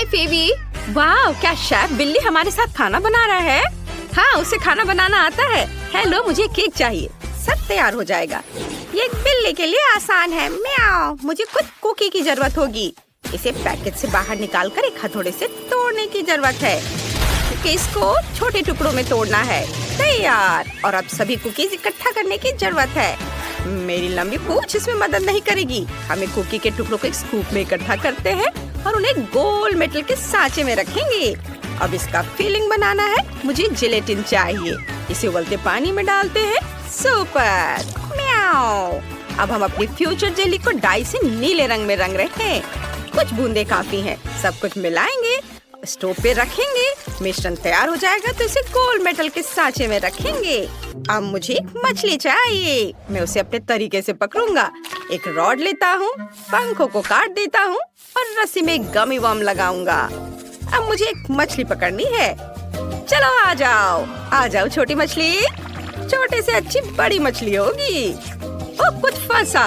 हाय फेबी। वाह, क्या शेफ बिल्ली हमारे साथ खाना बना रहा है। हाँ, उसे खाना बनाना आता है। हेलो, मुझे केक चाहिए। सब तैयार हो जाएगा। ये बिल्ली के लिए आसान है। म्याऊ। मुझे कुछ कुकी की जरूरत होगी। इसे पैकेट से बाहर निकालकर एक हथौड़े से तोड़ने की जरूरत है। क्योंकि इसको छोटे टुकड़ों में तोड़ना है। तैयार। और अब सभी कुकीज इकट्ठा करने की जरूरत है। मेरी लंबी पूंछ इसमें मदद नहीं करेगी। हमें कुकी के टुकड़ों को एक स्कूप में इकट्ठा करते हैं और उन्हें गोल मेटल के सांचे में रखेंगे। अब इसका फिलिंग बनाना है। मुझे जिलेटिन चाहिए। इसे उबलते पानी में डालते हैं। सुपर। म्याऊ। अब हम अपनी फ्यूचर जेली को डाई से नीले रंग में रंग रहे हैं। कुछ बूंदे काफी हैं। सब कुछ मिलाएंगे, स्टोव पे रखेंगे। मिश्रण तैयार हो जाएगा तो इसे गोल मेटल के सांचे में रखेंगे। अब मुझे एक मछली चाहिए। मैं उसे अपने तरीके से पकड़ूंगा। एक रॉड लेता हूँ, पंखों को काट देता हूँ और रस्सी में एक गमी वर्म लगाऊंगा। अब मुझे एक मछली पकड़नी है। चलो आ जाओ छोटी मछली। छोटे से अच्छी बड़ी मछली होगी। ओ, कुछ फंसा।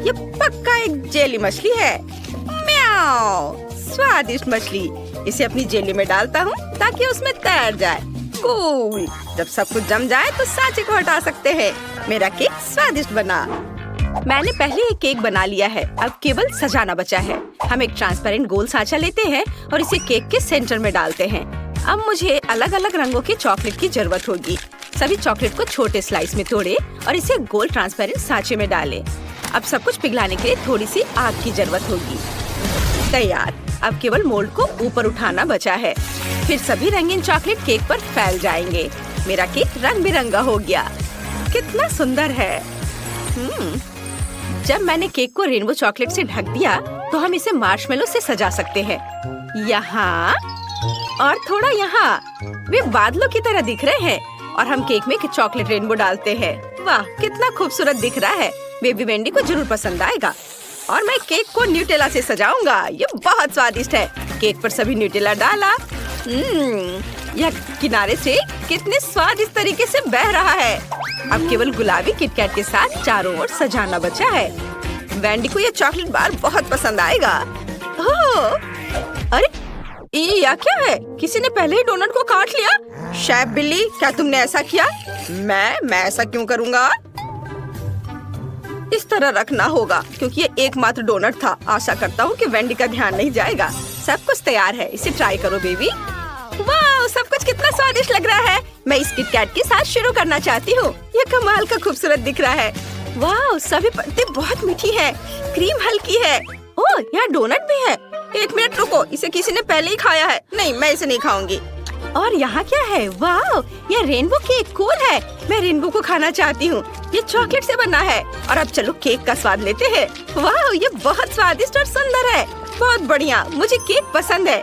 ये पक्का एक जेली मछली है। म्याऊ। स्वादिष्ट मछली। इसे अपनी जेली में डालता हूँ ताकि उसमें तैर जाए। कूल। जब सब कुछ जम जाए तो सांचे को हटा सकते हैं। मेरा केक स्वादिष्ट बना। मैंने पहले एक केक बना लिया है। अब केवल सजाना बचा है। हम एक ट्रांसपेरेंट गोल सांचा लेते हैं और इसे केक के सेंटर में डालते हैं। अब मुझे अलग अलग रंगों के चॉकलेट की जरूरत होगी। सभी चॉकलेट को छोटे स्लाइस में तोड़े और इसे गोल ट्रांसपेरेंट सांचे में डालें। अब सब कुछ पिघलाने के लिए थोड़ी सी आग की जरूरत होगी। तैयार। अब केवल मोल्ड को ऊपर उठाना बचा है। फिर सभी रंगीन चॉकलेट केक पर फैल जाएंगे। मेरा केक रंग बिरंगा हो गया। कितना सुंदर है। जब मैंने केक को रेनबो चॉकलेट से ढक दिया तो हम इसे मार्शमेलो से सजा सकते हैं। यहाँ और थोड़ा यहाँ। वे बादलों की तरह दिख रहे हैं और हम केक में एक चॉकलेट रेनबो डालते हैं। वाह, कितना खूबसूरत दिख रहा है। बेबी वेंडी को जरूर पसंद आएगा। और मैं केक को न्यूटेला से सजाऊंगा। ये बहुत स्वादिष्ट है। केक पर सभी न्यूटेला डाला। यह किनारे से कितने स्वादिष्ट तरीके से बह रहा है। अब केवल गुलाबी किटकैट के साथ चारों ओर सजाना बचा है। वेंडी को यह चॉकलेट बार बहुत पसंद आएगा। अरे ये क्या है? किसी ने पहले ही डोनट को काट लिया। शेफ बिल्ली, क्या तुमने ऐसा किया? मैं ऐसा क्यों करूँगा? इस तरह रखना होगा क्योंकि ये एकमात्र डोनट था। आशा करता हूँ कि वेंडी का ध्यान नहीं जाएगा। सब कुछ तैयार है। इसे ट्राई करो बेबी। वाह, सब कुछ कितना स्वादिष्ट लग रहा है। मैं इस किटकैट के साथ शुरू करना चाहती हूँ। ये कमाल का खूबसूरत दिख रहा है। वाह, सभी परतें बहुत मीठी है। क्रीम हल्की है। ओह, यहाँ डोनट भी है। एक मिनट रुको, इसे किसी ने पहले ही खाया है। नहीं, मैं इसे नहीं खाऊंगी। और यहाँ क्या है? वाह, ये रेनबो केक कूल है। मैं रेनबो को खाना चाहती हूँ। ये चॉकलेट से बना है। और अब चलो केक का स्वाद लेते हैं। वाह, ये बहुत स्वादिष्ट और सुंदर है। बहुत बढ़िया, मुझे केक पसंद है।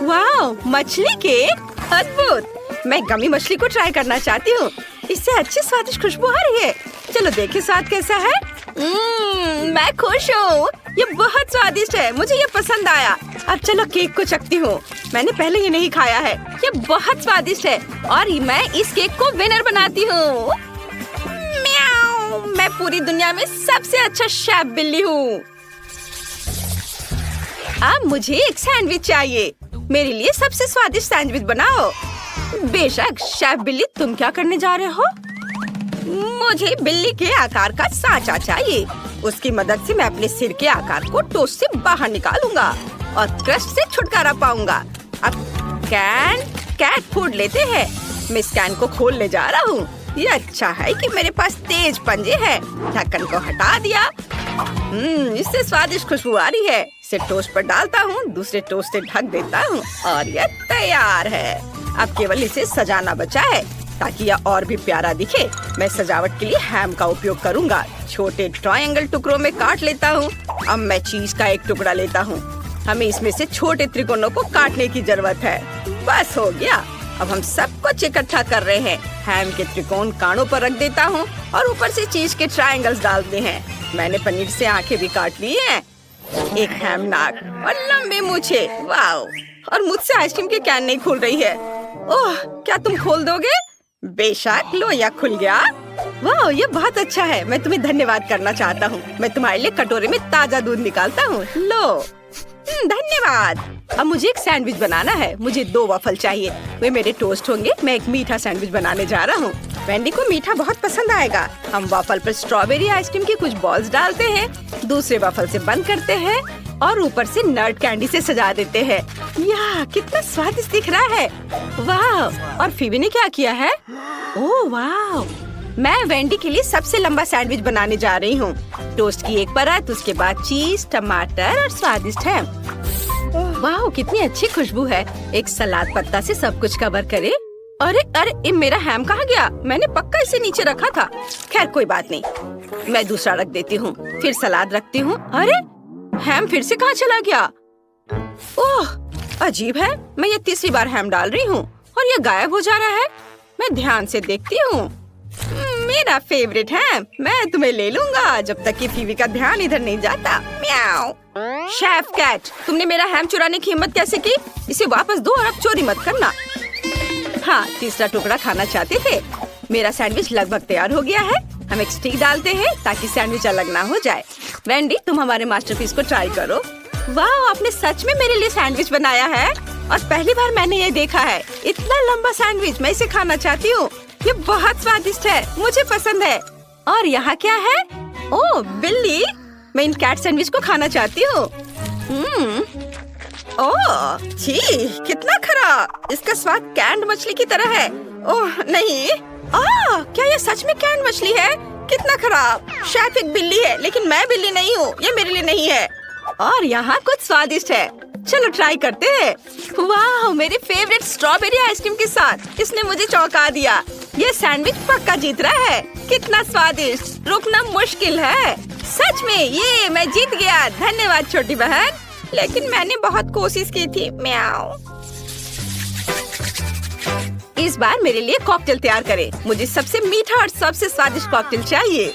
वाह, मछली केक अद्भुत। मैं गमी मछली को ट्राई करना चाहती हूँ। इससे अच्छी स्वादिष्ट खुशबू आ रही है। चलो देखे स्वाद कैसा है। मैं खुश हूँ। ये बहुत स्वादिष्ट है। मुझे ये पसंद आया। अब चलो केक को चखती हूँ। मैंने पहले ये नहीं खाया है। ये बहुत स्वादिष्ट है और मैं इस केक को विनर बनाती हूँ। म्याऊ। मैं पूरी दुनिया में सबसे अच्छा शेफ बिल्ली हूँ। अब मुझे एक सैंडविच चाहिए। मेरे लिए सबसे स्वादिष्ट सैंडविच बनाओ। बेशक शेफ बिल्ली, तुम क्या करने जा रहे हो? मुझे बिल्ली के आकार का सांचा चाहिए। उसकी मदद से मैं अपने सिर के आकार को टोस्ट से बाहर निकालूंगा और क्रस्ट से छुटकारा पाऊंगा। अब कैट फूड लेते हैं। मैं इस कैन को खोल ले जा रहा हूँ। ये अच्छा है कि मेरे पास तेज पंजे हैं। ढक्कन को हटा दिया। इससे स्वादिष्ट खुशबू आ रही है। इसे टोस्ट पर डालता हूँ, दूसरे टोस्ट से ढक देता हूँ और ये तैयार है। अब केवल इसे सजाना बचा है ताकि यह और भी प्यारा दिखे। मैं सजावट के लिए हैम का उपयोग करूँगा। छोटे ट्रायंगल टुकड़ों में काट लेता हूँ। अब मैं चीज का एक टुकड़ा लेता हूँ। हमें इसमें से छोटे त्रिकोणों को काटने की जरूरत है। बस हो गया। अब हम सब कुछ इकट्ठा कर रहे हैं। हैम के त्रिकोण कानों पर रख देता हूँ और ऊपर से चीज के ट्रायंगल्स डालते हैं। मैंने पनीर से आंखें भी काट ली हैं। एक हैम नाक और लंबे मूछे। वाह, और मुझसे आइसक्रीम की कैन नहीं खुल रही है। ओह, क्या तुम खोल दोगे? बेशक, लो, यह खुल गया। वाह, ये बहुत अच्छा है। मैं तुम्हें धन्यवाद करना चाहता हूँ। मैं तुम्हारे लिए कटोरे में ताजा दूध निकालता हूँ। लो। धन्यवाद। अब मुझे एक सैंडविच बनाना है। मुझे 2 वॉफल चाहिए। वे मेरे टोस्ट होंगे। मैं एक मीठा सैंडविच बनाने जा रहा हूँ। वेंडी को मीठा बहुत पसंद आएगा। हम वॉफल पर स्ट्रॉबेरी आइसक्रीम की कुछ बॉल्स डालते हैं, दूसरे वॉफल से बंद करते हैं और ऊपर से नट कैंडी से सजा देते हैं। याह, कितना स्वादिष्ट दिख रहा है। वाह! और फीबी ने क्या किया है? ओह वाह! मैं वेंडी के लिए सबसे लंबा सैंडविच बनाने जा रही हूँ। टोस्ट की एक परत, उसके बाद चीज, टमाटर और स्वादिष्ट है। वाह, कितनी अच्छी खुशबू है। एक सलाद पत्ता से सब कुछ कवर करे। अरे अरे, मेरा हैम कहाँ गया? मैंने पक्का इसे नीचे रखा था। खैर कोई बात नहीं, मैं दूसरा रख देती हूँ। फिर सलाद रखती हूँ। अरे, हैम फिर से कहाँ चला गया? ओह, अजीब है। मैं ये तीसरी बार हैम डाल रही हूँ और ये गायब हो जा रहा है। मैं ध्यान से देखती हूँ। मेरा फेवरेट है। मैं तुम्हें ले लूंगा जब तक कि फीवी का ध्यान इधर नहीं जाता। म्याऊ। शेफ कैट, तुमने मेरा हैम चुराने की हिम्मत कैसे की? इसे वापस दो और अब चोरी मत करना। हाँ, तीसरा टुकड़ा खाना चाहते थे। मेरा सैंडविच लगभग तैयार हो गया है। हम एक स्टिक डालते हैं ताकि सैंडविच अलग ना हो जाए। वेंडी, तुम हमारे मास्टरपीस को ट्राई करो। वाह, आपने सच में मेरे लिए सैंडविच बनाया है और पहली बार मैंने ये देखा है। इतना लंबा सैंडविच, मैं इसे खाना चाहती हूँ। ये बहुत स्वादिष्ट है, मुझे पसंद है। और यहाँ क्या है? ओह बिल्ली, मैं इन कैट सैंडविच को खाना चाहती हूँ। ओह छी, कितना खराब। इसका स्वाद कैंड मछली की तरह है। ओह नहीं, क्या ये सच में कैंड मछली है? कितना खराब। शेफ एक बिल्ली है लेकिन मैं बिल्ली नहीं हूँ। ये मेरे लिए नहीं है। और यहाँ कुछ स्वादिष्ट है, चलो ट्राई करते हैं। वाह, मेरे फेवरेट स्ट्रॉबेरी आइसक्रीम के साथ। इसने मुझे चौंका दिया। ये सैंडविच पक्का जीत रहा है। कितना स्वादिष्ट, रुकना मुश्किल है। सच में ये मैं जीत गया। धन्यवाद छोटी बहन, लेकिन मैंने बहुत कोशिश की थी। म्याऊ। इस बार मेरे लिए कॉकटेल तैयार करें। मुझे सबसे मीठा और सबसे स्वादिष्ट कॉकटेल चाहिए।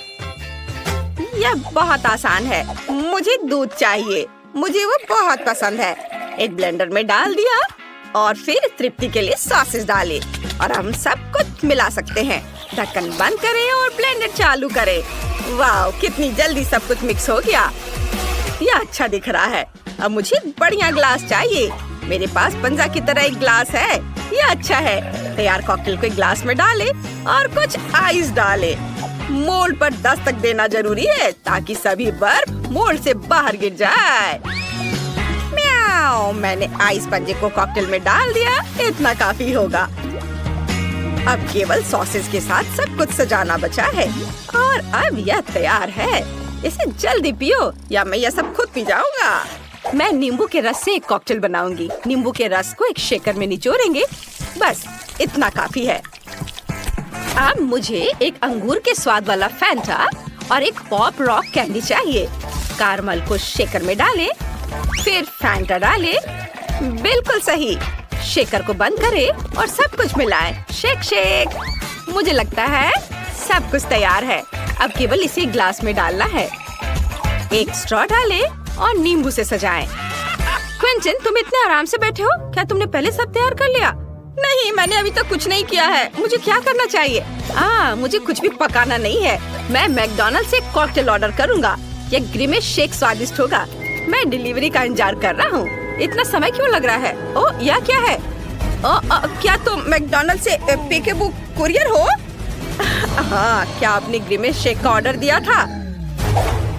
यह बहुत आसान है। मुझे दूध चाहिए, मुझे वो बहुत पसंद है। एक ब्लेंडर में डाल दिया और फिर तृप्ति के लिए सॉसेस डाले और हम सब कुछ मिला सकते हैं। ढक्कन बंद करें और ब्लेंडर चालू करें। वाह, कितनी जल्दी सब कुछ मिक्स हो गया। यह अच्छा दिख रहा है। अब मुझे बढ़िया ग्लास चाहिए। मेरे पास पंजा की तरह एक ग्लास है। यह अच्छा है। तैयार कॉकटेल को एक ग्लास में डाले और कुछ आइस डाले। मोल्ड पर दस्तक देना जरूरी है ताकि सभी बर्फ मोल्ड से बाहर गिर जाए। म्याऊ, मैंने आइस पंजे को कॉकटेल में डाल दिया। इतना काफी होगा। अब केवल सॉसेस के साथ सब कुछ सजाना बचा है और अब यह तैयार है। इसे जल्दी पियो या मैं यह सब खुद पी जाऊंगा। मैं नींबू के रस से एक कॉकटेल बनाऊंगी। नींबू के रस को एक शेकर में निचोड़ेंगे। बस इतना काफी है। अब मुझे एक अंगूर के स्वाद वाला फैंटा और एक पॉप रॉक कैंडी चाहिए। कारमल को शेकर में डालें, फिर फैंटा डालें। बिल्कुल सही। शेकर को बंद करें और सब कुछ मिलाएं। Shake shake. मुझे लगता है सब कुछ तैयार है। अब केवल इसे ग्लास में डालना है। एक स्ट्रॉ डालें और नींबू से सजाएं। क्विंटन, तुम इतने आराम से बैठे हो? क्या तुमने पहले सब तैयार कर लिया? नहीं, मैंने अभी तक कुछ नहीं किया है। मुझे क्या करना चाहिए? मुझे कुछ भी पकाना नहीं है। मैं मैकडॉनल्ड से कॉकटेल ऑर्डर करूँगा। ये ग्रिमेश शेक स्वादिष्ट होगा। मैं डिलीवरी का इंतजार कर रहा हूँ। इतना समय क्यों लग रहा है? ओह, यह क्या है? क्या तुम मैकडॉनल्ड से पेकेबू कुरियर हो? हाँ, क्या आपने ग्रिमेश शेक का ऑर्डर दिया था?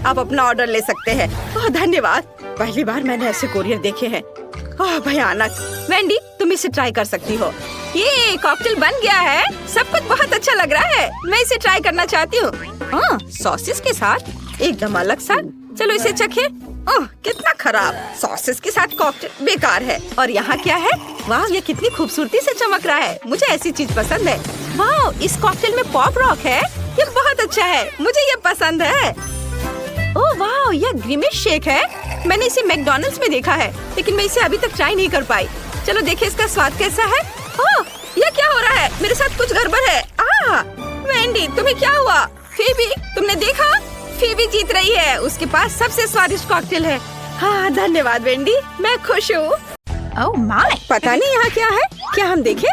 आप अपना ऑर्डर ले सकते हैं। धन्यवाद। पहली बार मैंने ऐसे कुरियर देखे हैं। भयानक। वेंडी, तुम इसे ट्राई कर सकती हो। ये कॉकटेल बन गया है। सब कुछ बहुत अच्छा लग रहा है। मैं इसे ट्राई करना चाहती हूँ। सॉसेस के साथ एकदम अलग सा। चलो इसे चखें। कितना खराब। सॉसेस के साथ कॉकटेल बेकार है। और यहाँ क्या है? वाह, ये कितनी खूबसूरती से चमक रहा है। मुझे ऐसी चीज पसंद है। वाह, इस कॉकटेल में पॉप रॉक है। ये बहुत अच्छा है। मुझे ये पसंद है। ओह वाह, यह ग्रिमेश शेक है। मैंने इसे मैकडॉनल्ड्स में देखा है लेकिन मैं इसे अभी तक ट्राई नहीं कर पाई। चलो देखें इसका स्वाद कैसा है। यह क्या हो रहा है? मेरे साथ कुछ गड़बड़ है। वेंडी, तुम्हें क्या हुआ? फीबी, तुमने देखा? फीबी जीत रही है। उसके पास सबसे स्वादिष्ट कॉकटेल है। धन्यवाद वेंडी, मैं खुश हूँ। ओह माय, पता नहीं यहाँ क्या है। क्या हम देखें?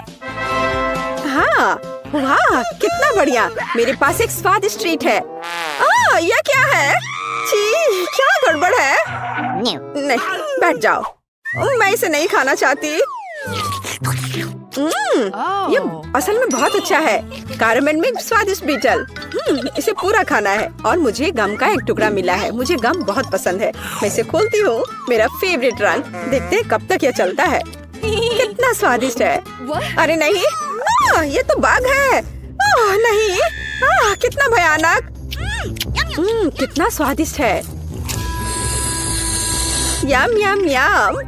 वाह, कितना बढ़िया। मेरे पास एक स्वादिष्ट ट्रीट है। यह क्या है? छी, क्या गड़बड़ है? नहीं, बैठ जाओ। मैं इसे नहीं खाना चाहती। ये असल में बहुत अच्छा है। कैरामेल में स्वादिष्ट बीटल। इसे पूरा खाना है और मुझे गम का एक टुकड़ा मिला है। मुझे गम बहुत पसंद है। मैं इसे खोलती हूँ। मेरा फेवरेट रंग। देखते हैं कब तक ये चलता है। कितना स्वादिष्ट है। अरे नहीं, ये तो बाघ है। नहीं, कितना भयानक। कितना स्वादिष्ट है। यम यम यम।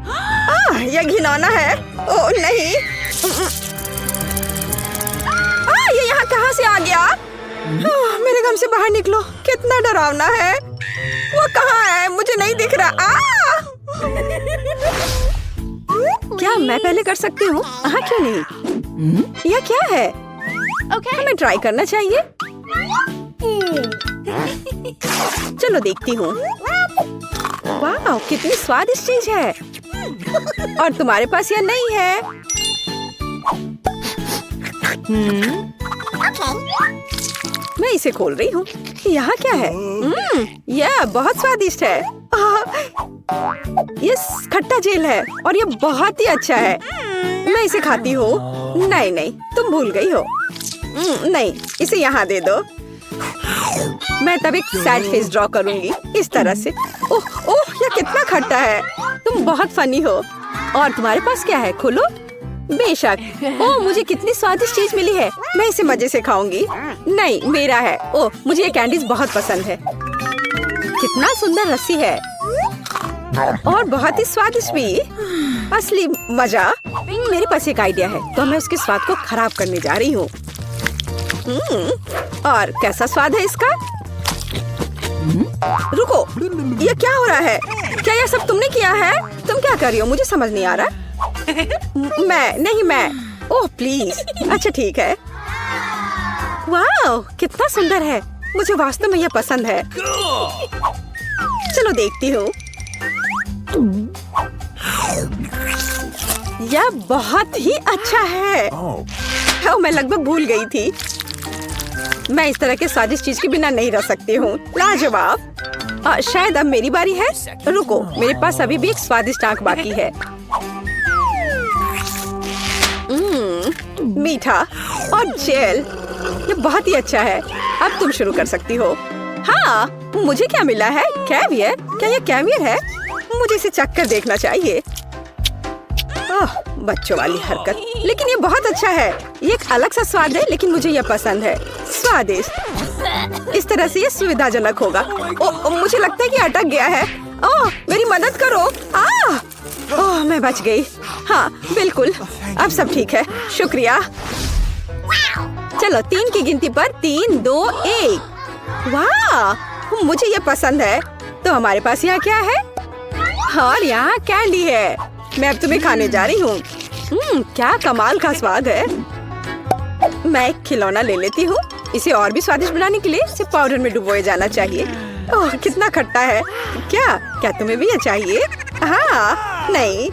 यह घिनौना है। ओह नहीं, ये यहाँ कहाँ से आ गया? मेरे गम से बाहर निकलो। कितना डरावना है। वो कहाँ है? मुझे नहीं दिख रहा। क्या मैं पहले कर सकती हूँ? हाँ, क्यों नहीं? यह क्या है? हमें ट्राई करना चाहिए। चलो देखती हूँ। वाह, कितनी स्वादिष्ट चीज है। और तुम्हारे पास यह नहीं है। मैं इसे खोल रही हूँ। यहाँ क्या है? यह बहुत स्वादिष्ट है। ये खट्टा जेल है और ये बहुत ही अच्छा है। मैं इसे खाती हूँ। नहीं नहीं, तुम भूल गई हो। नहीं, इसे यहाँ दे दो। मैं तब एक सैड फेस ड्रॉ करूंगी इस तरह से। ओह ओह, यह कितना खट्टा है। तुम बहुत फनी हो। और तुम्हारे पास क्या है? खोलो। बेशक। ओह, मुझे कितनी स्वादिष्ट चीज मिली है। मैं इसे मजे से खाऊंगी। नहीं, मेरा है। ओह, मुझे ये कैंडीज बहुत पसंद है। कितना सुंदर रस्सी है और बहुत ही स्वादिष्ट भी। असली मजा। मेरे पास एक आइडिया है, तो मैं उसके स्वाद को खराब करने जा रही हूँ। और कैसा स्वाद है इसका? रुको, ये क्या हो रहा है? क्या यह सब तुमने किया है? तुम क्या कर रही हो? मुझे समझ नहीं आ रहा। मैं। Oh please. अच्छा ठीक है। वाह, कितना सुंदर है। मुझे वास्तव में यह पसंद है। चलो देखती हूँ। यह बहुत ही अच्छा है। मैं लगभग भूल गई थी। मैं इस तरह के स्वादिष्ट चीज के बिना नहीं रह सकती हूँ। लाजवाब। शायद अब मेरी बारी है। रुको, मेरे पास अभी भी एक स्वादिष्ट आंख बाकी है। मीठा और जेल। ये बहुत ही अच्छा है। अब तुम शुरू कर सकती हो। हाँ, मुझे क्या मिला है? कैवियर। क्या ये कैवियर है? मुझे इसे चख कर देखना चाहिए। बच्चों वाली हरकत। लेकिन ये बहुत अच्छा है। ये एक अलग सा स्वाद है, लेकिन मुझे ये पसंद है। स्वादिष्ट। इस तरह से ये सुविधाजनक होगा। मुझे लगता है कि अटक गया है। मेरी मदद करो। मैं बच गई। हाँ बिल्कुल, अब सब ठीक है। शुक्रिया। चलो 3 की गिनती पर 3, 2, 1। वाह, मुझे ये पसंद है। तो हमारे पास यहाँ क्या है? और यहाँ कैंडी है। मैं अब तुम्हें खाने जा रही हूँ। क्या कमाल का स्वाद है। मैं एक खिलौना ले लेती हूँ। इसे और भी स्वादिष्ट बनाने के लिए इसे पाउडर में डुबोए जाना चाहिए। ओह, कितना खट्टा है। क्या तुम्हें भी ये चाहिए? हाँ, नहीं,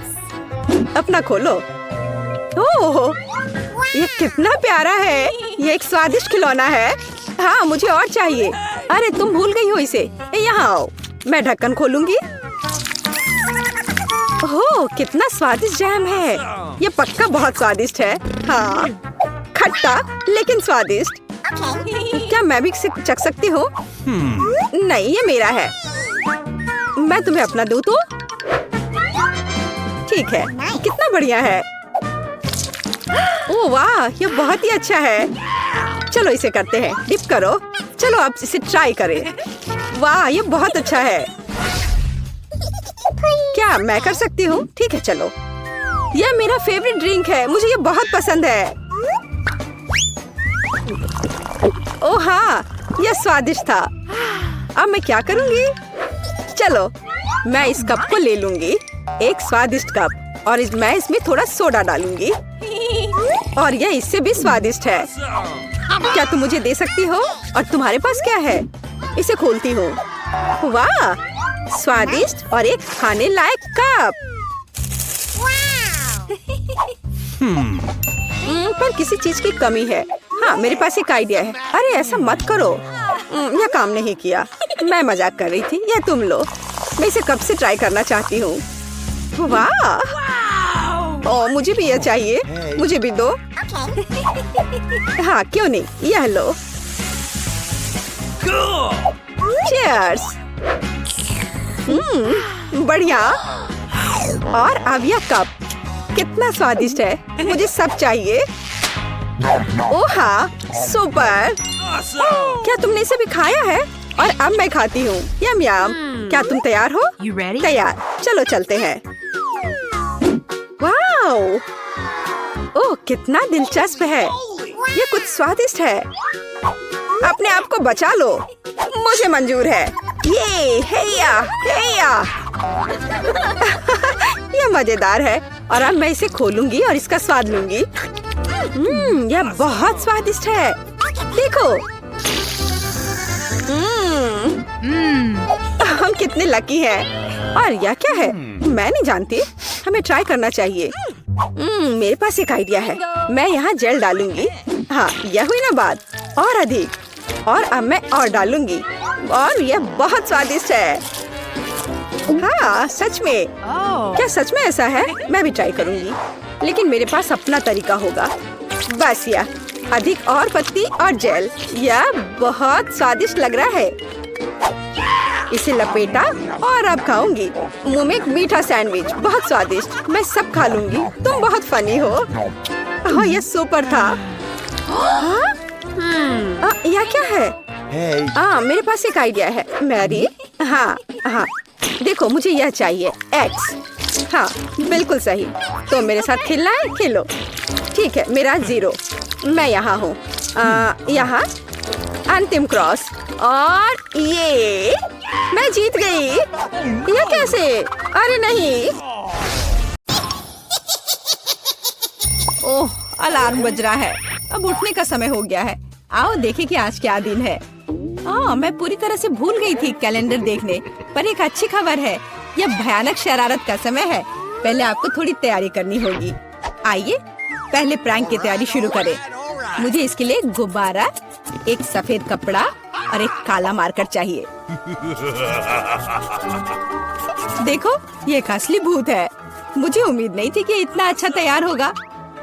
अपना खोलो। ओह, ये कितना प्यारा है। ये एक स्वादिष्ट खिलौना है। हाँ, मुझे और चाहिए। अरे तुम भूल गई हो इसे। यहाँ आओ, मैं ढक्कन खोलूंगी। ओह, कितना स्वादिष्ट जैम है। ये पक्का बहुत स्वादिष्ट है। हाँ, खट्टा लेकिन स्वादिष्ट। क्या मैं भी इसे चख सकती हूँ? नहीं, ये मेरा है। मैं तुम्हें अपना दूँ तो? ठीक है, कितना बढ़िया है। ओह वाह, ये बहुत ही अच्छा है। चलो इसे करते हैं। डिप करो। चलो अब इसे ट्राई करें। वाह, ये बहुत अच्छा है। क्या मैं कर सकती हूँ? ठीक है, चलो। यह मेरा फेवरेट ड्रिंक है। मुझे ये बहुत पसंद है। ओह हाँ, यह स्वादिष्ट था। अब मैं क्या करूँगी? चलो, मैं इस कप को ले लूंगी। एक स्वादिष्ट कप। और मैं इसमें थोड़ा सोडा डालूंगी। और यह इससे भी स्वादिष्ट है। क्या तुम मुझे दे सकती हो? और तुम्हारे पास क्या है? इसे खोलती हूँ। वाह, स्वादिष्ट और एक खाने लायक कप। पर किसी चीज की कमी है। हाँ, मेरे पास एक आइडिया है। अरे ऐसा मत करो। यह काम नहीं किया। मैं मजाक कर रही थी। यह तुम लो। मैं इसे कब से ट्राई करना चाहती हूँ। वाह, ओ मुझे भी यह चाहिए, मुझे भी दो। हाँ क्यों नहीं, यह लो। चीयर्स। बढ़िया। और अब यह कप कितना स्वादिष्ट है, मुझे सब चाहिए। ओह हाँ, सुपर। क्या तुमने इसे भी खाया है? और अब मैं खाती हूँ। यम यम। क्या तुम तैयार हो? तैयार, चलो चलते हैं। वाओ, ओह कितना दिलचस्प है। ये कुछ स्वादिष्ट है। अपने आप को बचा लो, मुझे मंजूर है। ये हैया हैया। यह मजेदार है। और अब मैं इसे खोलूंगी और इसका स्वाद लूंगी। यह बहुत स्वादिष्ट है। देखो। हम कितने लकी हैं। और यह क्या है? मैं नहीं जानती। हमें ट्राई करना चाहिए। मेरे पास एक आइडिया है। मैं यहाँ जेल डालूंगी। हाँ, यह हुई ना बात। और अधिक। और अब मैं और डालूंगी। और यह बहुत स्वादिष्ट है। हाँ सच में। क्या सच में ऐसा है? मैं भी ट्राई करूंगी, लेकिन मेरे पास अपना तरीका होगा। बस यह अधिक और पत्ती और जेल। यह बहुत स्वादिष्ट लग रहा है। इसे लपेटा और अब खाऊंगी। मुंह में एक मीठा सैंडविच, बहुत स्वादिष्ट। मैं सब खा लूंगी। तुम बहुत फनी हो। हाँ यह सुपर था। हाँ? यह क्या है? मेरे पास एक आइडिया है मैरी। हाँ हाँ, देखो मुझे यह चाहिए X। हाँ बिल्कुल सही। तो मेरे साथ खेलना है, खेलो। ठीक है, मेरा 0। मैं यहाँ हूँ। यहाँ अंतिम क्रॉस। और ये मैं जीत गई। यह कैसे? अरे नहीं। ओह, अलार्म बज रहा है। अब उठने का समय हो गया है। आओ देखें कि आज क्या दिन है। मैं पूरी तरह से भूल गई थी कैलेंडर देखने। पर एक अच्छी खबर है। यह भयानक शरारत का समय है। पहले आपको थोड़ी तैयारी करनी होगी। आइए पहले प्रैंक की तैयारी शुरू करें। मुझे इसके लिए एक गुब्बारा, एक सफेद कपड़ा और एक काला मार्कर चाहिए। देखो, ये एक असली भूत है। मुझे उम्मीद नहीं थी कि इतना अच्छा तैयार होगा।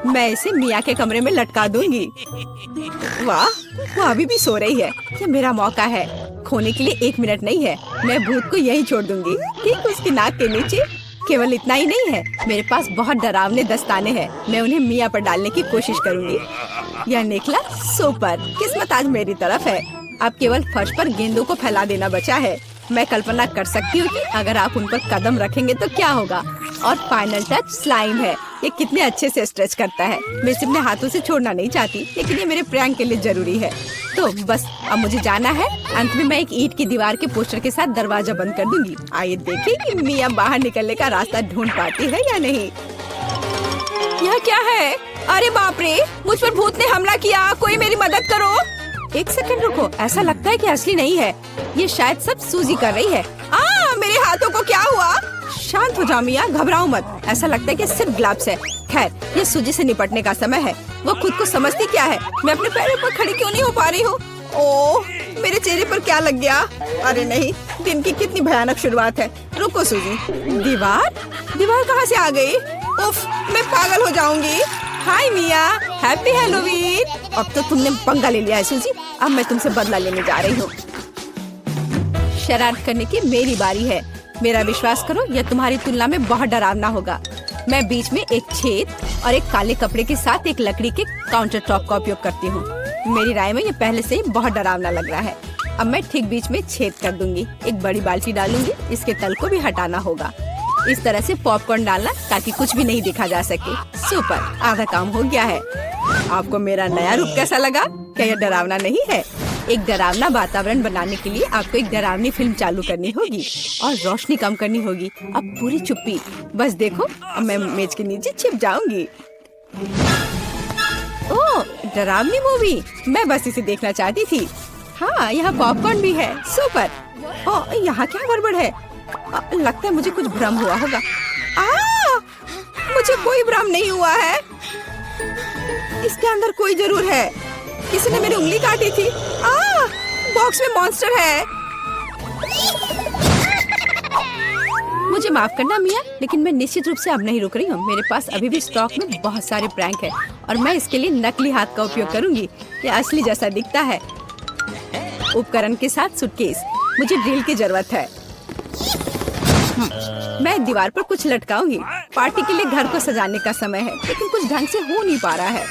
मैं इसे मिया के कमरे में लटका दूंगी। वाह, वो अभी भी सो रही है। ये मेरा मौका है। खोने के लिए 1 मिनट नहीं है। मैं भूत को यहीं छोड़ दूंगी, ठीक उसकी नाक के नीचे। केवल इतना ही नहीं है, मेरे पास बहुत डरावने दस्ताने हैं। मैं उन्हें मिया पर डालने की कोशिश करूंगी। यह निकला सुपर। किस्मत आज मेरी तरफ है। अब केवल फर्श पर गेंदों को फैला देना बचा है। मैं कल्पना कर सकती हूँ कि अगर आप उन पर कदम रखेंगे तो क्या होगा। और फाइनल टच स्लाइम है। ये कितने अच्छे से स्ट्रेच करता है। मैं इसे अपने हाथों से छोड़ना नहीं चाहती, लेकिन ये मेरे प्रैंक के लिए जरूरी है। तो बस अब मुझे जाना है। अंत में मैं एक ईंट की दीवार के पोस्टर के साथ दरवाजा बंद कर दूंगी। आइए देखें कि मिया बाहर निकलने का रास्ता ढूंढ पाती है या नहीं। यह क्या है? अरे बाप रे, मुझ पर भूत ने हमला किया। कोई मेरी मदद करो। 1 सेकंड रुको, ऐसा लगता है कि असली नहीं है। ये शायद सब सूजी कर रही है। मेरे हाथों को क्या हुआ? शांत हो जाओ मिया, घबराओ मत। ऐसा लगता है कि सिर्फ ग्लव्स है। खैर, ये सूजी से निपटने का समय है। वो खुद को समझती क्या है? मैं अपने पैरों पर खड़ी क्यों नहीं हो पा रही हूँ? ओह, मेरे चेहरे पर क्या लग गया? अरे नहीं, दिन की कितनी भयानक शुरुआत है। रुको सूजी। दीवार कहाँ से आ गई? उफ, मैं पागल हो जाऊंगी। हाय मिया, हैप्पी हैलोवीन। अब तो तुमने पंगा ले लिया है सूजी। अब मैं तुमसे बदला लेने जा रही हूँ। शरारत करने की मेरी बारी है। मेरा विश्वास करो, यह तुम्हारी तुलना में बहुत डरावना होगा। मैं बीच में एक छेद और एक काले कपड़े के साथ एक लकड़ी के काउंटर टॉप का उपयोग करती हूँ। मेरी राय में ये पहले से ही बहुत डरावना लग रहा है। अब मैं ठीक बीच में छेद कर दूंगी। एक बड़ी बाल्टी डालूंगी। इसके तल को भी हटाना होगा। इस तरह से पॉपकॉर्न डालना ताकि कुछ भी नहीं देखा जा सके। सुपर, आधा काम हो गया है। आपको मेरा नया रूप कैसा लगा? क्या यह डरावना नहीं है? एक डरावना वातावरण बनाने के लिए आपको एक डरावनी फिल्म चालू करनी होगी और रोशनी कम करनी होगी। अब पूरी चुप्पी। बस देखो, अब मैं मेज के नीचे छिप जाऊंगी। ओह, डरावनी मूवी। मैं बस इसे देखना चाहती थी। हाँ, यहाँ पॉपकॉर्न भी है। सुपर। ओह, यहाँ क्या गड़बड़ है? लगता है मुझे कुछ भ्रम हुआ होगा। मुझे कोई भ्रम नहीं हुआ है। इसके अंदर कोई जरूर है। किसी ने मेरी उंगली काटी थी। बॉक्स में मॉन्स्टर है। मुझे माफ करना मिया, लेकिन मैं निश्चित रूप से अब नहीं रुक रही हूँ। मेरे पास अभी भी स्टॉक में बहुत सारे प्रैंक है और मैं इसके लिए नकली हाथ का उपयोग करूंगी। ये असली जैसा दिखता है। उपकरण के साथ सूटकेस। मुझे ड्रिल की जरूरत है। मैं दीवार पर कुछ लटकाऊंगी। पार्टी के लिए घर को सजाने का समय है, लेकिन कुछ ढंग से हो नहीं पा रहा है।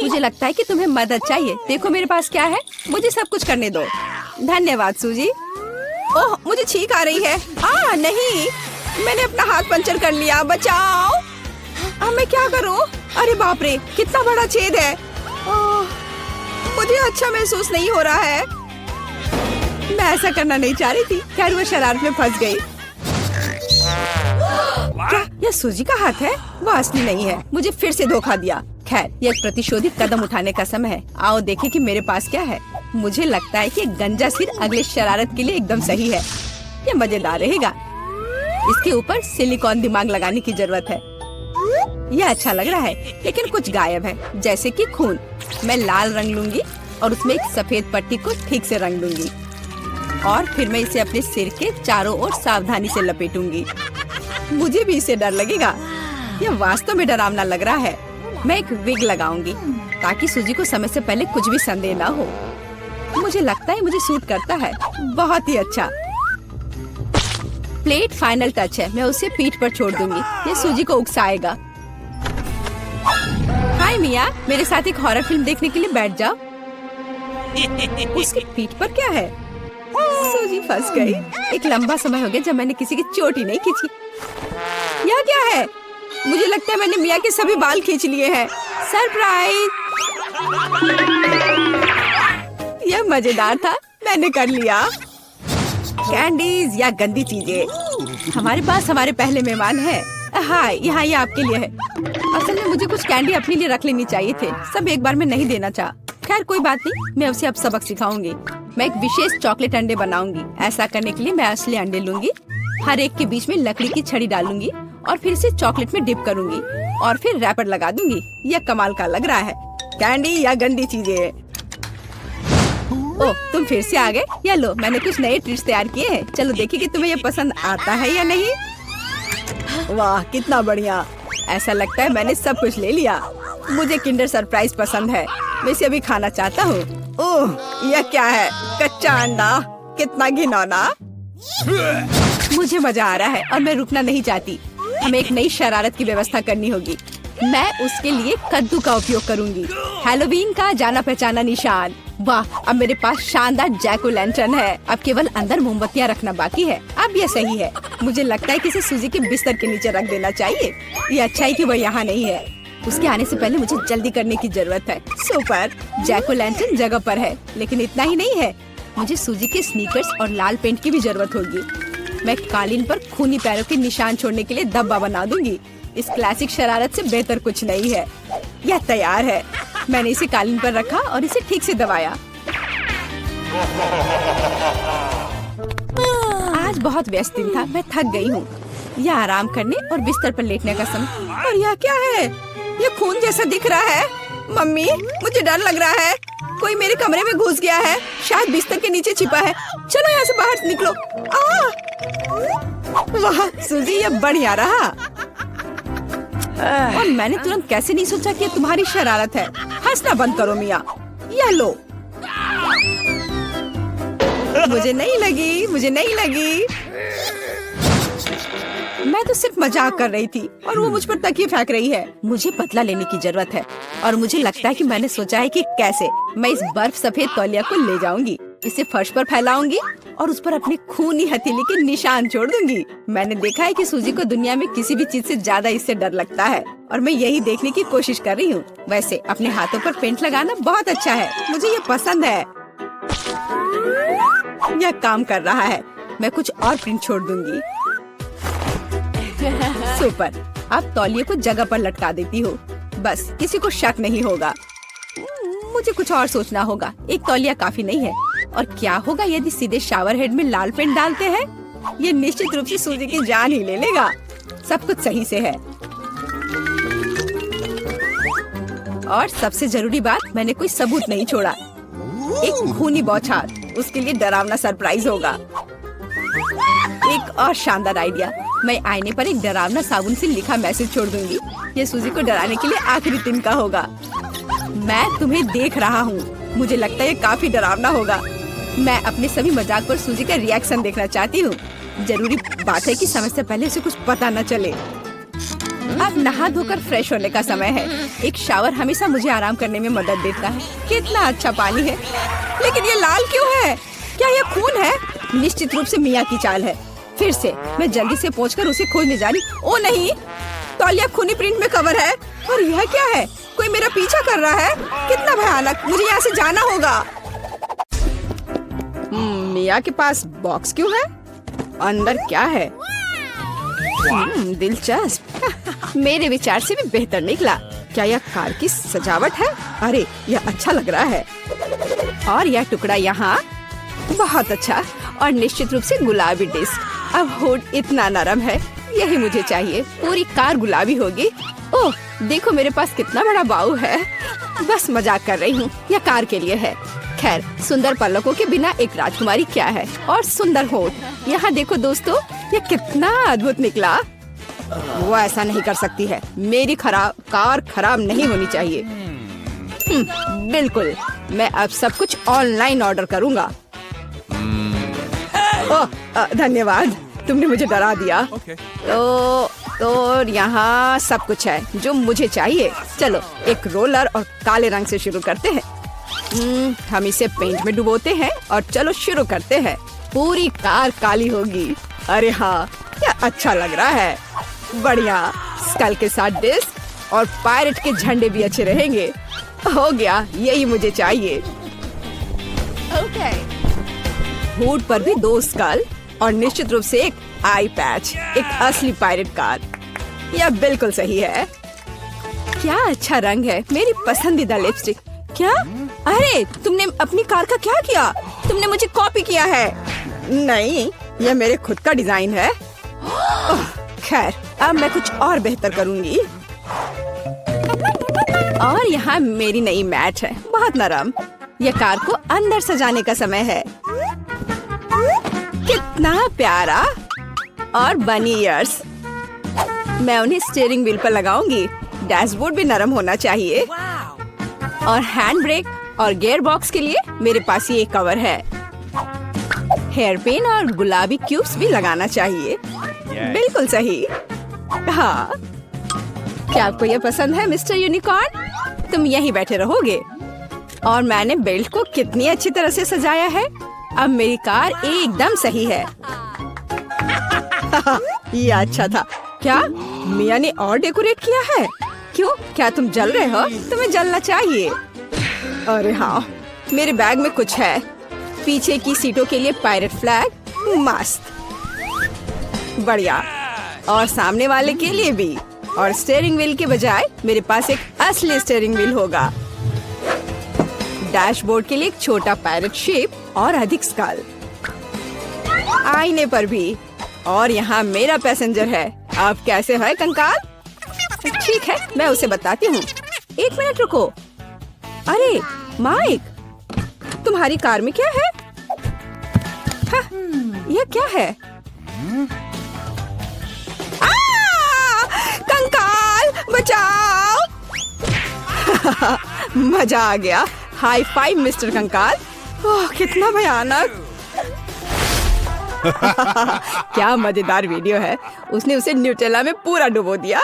मुझे लगता है कि तुम्हें मदद चाहिए। देखो मेरे पास क्या है, मुझे सब कुछ करने दो। धन्यवाद सूजी। ओह, मुझे छींक आ रही है। नहीं, मैंने अपना हाथ पंचर कर लिया। बचाओ। अब मैं क्या करूं? अरे बाप रे, कितना बड़ा छेद है। मुझे अच्छा महसूस नहीं हो रहा है। मैं ऐसा करना नहीं चाह रही थी। खैर वो शरारत में फंस गई। क्या यह सूजी का हाथ है? वो असली नहीं है। मुझे फिर से धोखा दिया। खैर, यह एक प्रतिशोधित कदम उठाने का समय है। आओ देखें कि मेरे पास क्या है। मुझे लगता है कि गंजा सिर अगले शरारत के लिए एकदम सही है। यह मजेदार रहेगा। इसके ऊपर सिलिकॉन दिमाग लगाने की जरूरत है। यह अच्छा लग रहा है, लेकिन कुछ गायब है, जैसे कि खून। मैं लाल रंग लूंगी और उसमें एक सफेद पट्टी को ठीक से रंग दूंगी और फिर मैं इसे अपने सिर के चारों ओर सावधानी से लपेटूंगी। मुझे भी इसे डर लगेगा। यह वास्तव में डरावना लग रहा है। मैं एक विग लगाऊंगी ताकि सूजी को समय से पहले कुछ भी संदेह न हो। मुझे लगता है मुझे सूट करता है। बहुत ही अच्छा। प्लेट फाइनल टच है। मैं उसे पीठ पर छोड़ दूंगी। ये सूजी को उकसाएगा। हाय मिया, मेरे साथ एक हॉरर फिल्म देखने के लिए बैठ जाओ। उसकी पीठ पर क्या है? सूजी फंस गई। एक लंबा समय हो गया जब मैंने किसी की चोटी नहीं खींची। यह क्या है? मुझे लगता है मैंने मिया के सभी बाल खींच लिए हैं। सरप्राइज! यह मजेदार था। मैंने कर लिया। कैंडीज या गंदी चीजें। हमारे पास हमारे पहले मेहमान है। हाँ, यहाँ ये आपके लिए है। असल में मुझे कुछ कैंडी अपने लिए रख लेनी चाहिए थे। सब एक बार में नहीं देना चाहा। खैर कोई बात नहीं, मैं उसे अब सबक सिखाऊंगी। मैं एक विशेष चॉकलेट अंडे बनाऊंगी। ऐसा करने के लिए मैं असली अंडे लूंगी, हर एक के बीच में लकड़ी की छड़ी डालूंगी और फिर इसे चॉकलेट में डिप करूंगी और फिर रैपर लगा दूंगी। यह कमाल का लग रहा है। कैंडी या गंदी चीजें। ओह, तुम फिर से आ गए। या लो, मैंने कुछ नए ट्रिक्स तैयार किए हैं। चलो देखिए कि तुम्हें यह पसंद आता है या नहीं। वाह, कितना बढ़िया। ऐसा लगता है मैंने सब कुछ ले लिया। मुझे किंडर सरप्राइज पसंद है। मैं इसे अभी खाना चाहता हूँ। ओह, यह क्या है? कच्चा अंडा। कितना घिनौना। मुझे मजा आ रहा है और मैं रुकना नहीं चाहती। हमें एक नई शरारत की व्यवस्था करनी होगी। मैं उसके लिए कद्दू का उपयोग करूंगी। हैलोवीन का जाना पहचाना निशान। वाह, अब मेरे पास शानदार जैक ओ लैंटर्न है। अब केवल अंदर मोमबत्तियां रखना बाकी है। अब यह सही है। मुझे लगता है कि इसे सूजी के बिस्तर के नीचे रख देना चाहिए। ये अच्छा है कि वह यहाँ नहीं है। उसके आने से पहले मुझे जल्दी करने की जरूरत है। सुपर! जैक ओ लैंटर्न जगह पर है, लेकिन इतना ही नहीं है। मुझे सूजी के स्नीकर्स और लाल पेंट की भी जरूरत होगी। मैं कालीन पर खूनी पैरों के निशान छोड़ने के लिए धब्बा बना दूंगी। इस क्लासिक शरारत से बेहतर कुछ नहीं है। यह तैयार है। मैंने इसे कालीन पर रखा और इसे ठीक से दबाया। आज बहुत व्यस्त दिन था। मैं थक गई हूँ। यह आराम करने और बिस्तर पर लेटने का समय। और यह क्या है? यह खून जैसा दिख रहा है। मम्मी, मुझे डर लग रहा है। कोई मेरे कमरे में घुस गया है। शायद बिस्तर के नीचे छिपा है। चलो यहाँ से बाहर निकलो। वाह सूजी, यह बढ़िया रहा। और मैंने तुरंत कैसे नहीं सोचा कि ये तुम्हारी शरारत है। हंसना बंद करो मिया। यह लो। मुझे नहीं लगी। मैं तो सिर्फ मजाक कर रही थी और वो मुझ पर तकिए फेंक रही है। मुझे बदला लेने की जरूरत है और मुझे लगता है कि मैंने सोचा है कि कैसे। मैं इस बर्फ सफेद तौलिया को ले जाऊंगी, इसे फर्श पर फैलाऊंगी और उस पर अपने खूनी हथेली के निशान छोड़ दूंगी। मैंने देखा है कि सूजी को दुनिया में किसी भी चीज से ज्यादा इससे डर लगता है और मैं यही देखने की कोशिश कर रही हूँ। वैसे अपने हाथों पर पेंट लगाना बहुत अच्छा है। मुझे ये पसंद है। यह काम कर रहा है। मैं कुछ और प्रिंट छोड़ दूंगी। सुपर! अब तौलिए को जगह पर लटका देती हूँ। बस किसी को शक नहीं होगा। मुझे कुछ और सोचना होगा। एक तौलिया काफी नहीं है। और क्या होगा यदि सीधे शावर हेड में लाल पेंट डालते हैं? ये निश्चित रूप से सूजी की जान ही ले लेगा। सब कुछ सही से है। और सबसे जरूरी बात, मैंने कोई सबूत नहीं छोड़ा। एक खूनी बौछार, उसके लिए डरावना सरप्राइज होगा। एक और शानदार आइडिया। मैं आईने पर एक डरावना साबुन से लिखा मैसेज छोड़ दूंगी। ये सूजी को डराने के लिए आखिरी दिन का होगा। मैं तुम्हें देख रहा हूँ। मुझे लगता है ये काफी डरावना होगा। मैं अपने सभी मजाक पर सूजी का रिएक्शन देखना चाहती हूँ। जरूरी बात है कि समय से पहले उसे कुछ पता न चले। अब नहा धोकर फ्रेश होने का समय है। एक शावर हमेशा मुझे आराम करने में मदद देता है। कितना अच्छा पानी है, लेकिन ये लाल क्यों है? क्या ये खून है? निश्चित रूप से मिया की चाल है। फिर से मैं जल्दी से पहुंचकर उसे खोजने जा रही। ओ नहीं, तौलिया खूनी प्रिंट में कवर है। और यह क्या है? कोई मेरा पीछा कर रहा है। कितना भयानक! मुझे यहाँ से जाना होगा। मिया के पास बॉक्स क्यों है? अंदर क्या है? दिलचस्प। मेरे विचार से भी बेहतर निकला। क्या यह कार की सजावट है? अरे यह अच्छा लग रहा है। और यह टुकड़ा यहाँ बहुत अच्छा। और निश्चित रूप से गुलाबी डिस्क। अब हुड इतना नरम है, यही मुझे चाहिए। पूरी कार गुलाबी होगी। ओह देखो मेरे पास कितना बड़ा बाऊ है। बस मजाक कर रही हूँ, यह कार के लिए है। खैर, सुंदर पलकों के बिना एक राजकुमारी क्या है। और सुंदर होठ। यहाँ देखो दोस्तों, ये कितना अद्भुत निकला। वो ऐसा नहीं कर सकती है। मेरी कार खराब नहीं होनी चाहिए। बिल्कुल, मैं अब सब कुछ ऑनलाइन ऑर्डर करूँगा। ओह धन्यवाद, तुमने मुझे डरा दिया। तो यहाँ सब कुछ है जो मुझे चाहिए। चलो एक रोलर और काले रंग से शुरू करते हैं। हम इसे पेंट में डुबोते हैं और चलो शुरू करते हैं। पूरी कार काली होगी। अरे हाँ, क्या अच्छा लग रहा है। बढ़िया। स्कल के साथ डिस्क और पायरेट के झंडे भी अच्छे रहेंगे। हो गया, यही मुझे चाहिए। ओके। हुड पर भी 2 स्कल और निश्चित रूप से एक आई पैच। एक असली पायरेट कार। यह बिल्कुल सही है। क्या अच्छा रंग है। मेरी पसंदीदा लिपस्टिक। क्या? अरे तुमने अपनी कार का क्या किया? तुमने मुझे कॉपी किया है। नहीं, यह मेरे खुद का डिजाइन है। खैर, अब मैं कुछ और बेहतर करूंगी। और यहाँ मेरी नई मैट है, बहुत नरम। यह कार को अंदर सजाने का समय है। कितना प्यारा। और बनी ईयर्स। मैं उन्हें स्टीयरिंग व्हील पर लगाऊंगी। डैशबोर्ड भी नरम होना चाहिए। और हैंड ब्रेक और गियर बॉक्स के लिए मेरे पास ये कवर है। हेयर पिन और गुलाबी क्यूब्स भी लगाना चाहिए। बिल्कुल सही। हाँ, क्या आपको ये पसंद है मिस्टर यूनिकॉर्न? तुम यहीं बैठे रहोगे। और मैंने बेल्ट को कितनी अच्छी तरह से सजाया है। अब मेरी कार एकदम सही है। ये अच्छा था। क्या मिया ने और डेकोरेट किया है? क्यों, क्या तुम जल रहे हो? तुम्हें जलना चाहिए। अरे हाँ, मेरे बैग में कुछ है। पीछे की सीटों के लिए पायरेट फ्लैग। मस्त। बढ़िया। और सामने वाले के लिए भी। और स्टीयरिंग व्हील के बजाय मेरे पास एक असली स्टीयरिंग व्हील होगा। डैशबोर्ड के लिए एक छोटा पायरेट शेप और अधिक स्कल। आईने पर भी। और यहाँ मेरा पैसेंजर है। अब कैसे है कंकाल? ठीक है, मैं उसे बताती हूँ। 1 मिनट रुको। अरे माइक, तुम्हारी कार में क्या है? हाँ, यह क्या है? कंकाल बचाओ। मजा आ गया। हाई फाइव मिस्टर कंकाल। ओह कितना भयानक। क्या मजेदार वीडियो है। उसने उसे न्यूटेला में पूरा डुबो दिया।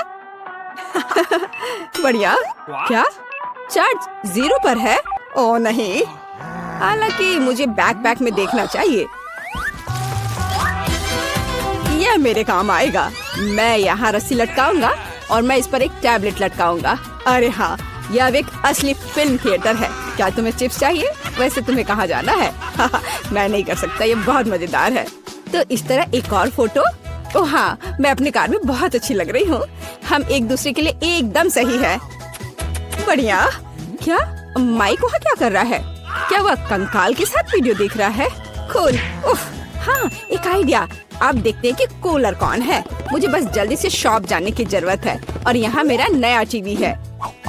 बढ़िया। क्या चार्ज 0 पर है? ओह नहीं, हालांकि मुझे बैकपैक में देखना चाहिए। यह मेरे काम आएगा। मैं यहाँ रस्सी लटकाऊंगा और मैं इस पर एक टैबलेट लटकाऊंगा। अरे हाँ, यह अब एक असली फिल्म थिएटर है। क्या तुम्हें चिप्स चाहिए? वैसे तुम्हें कहाँ जाना है? मैं नहीं कर सकता, ये बहुत मजेदार है। तो इस तरह एक और फोटो। ओह हाँ, मैं अपनी कार में बहुत अच्छी लग रही हूँ। हम एक दूसरे के लिए एकदम सही है। बढ़िया। क्या माइक वहाँ क्या कर रहा है? क्या वह कंकाल के साथ वीडियो देख रहा है? कूल। उफ, हाँ, एक आइडिया। अब देखते हैं कि कूलर कौन है। मुझे बस जल्दी से शॉप जाने की जरूरत है। और यहाँ मेरा नया टीवी है।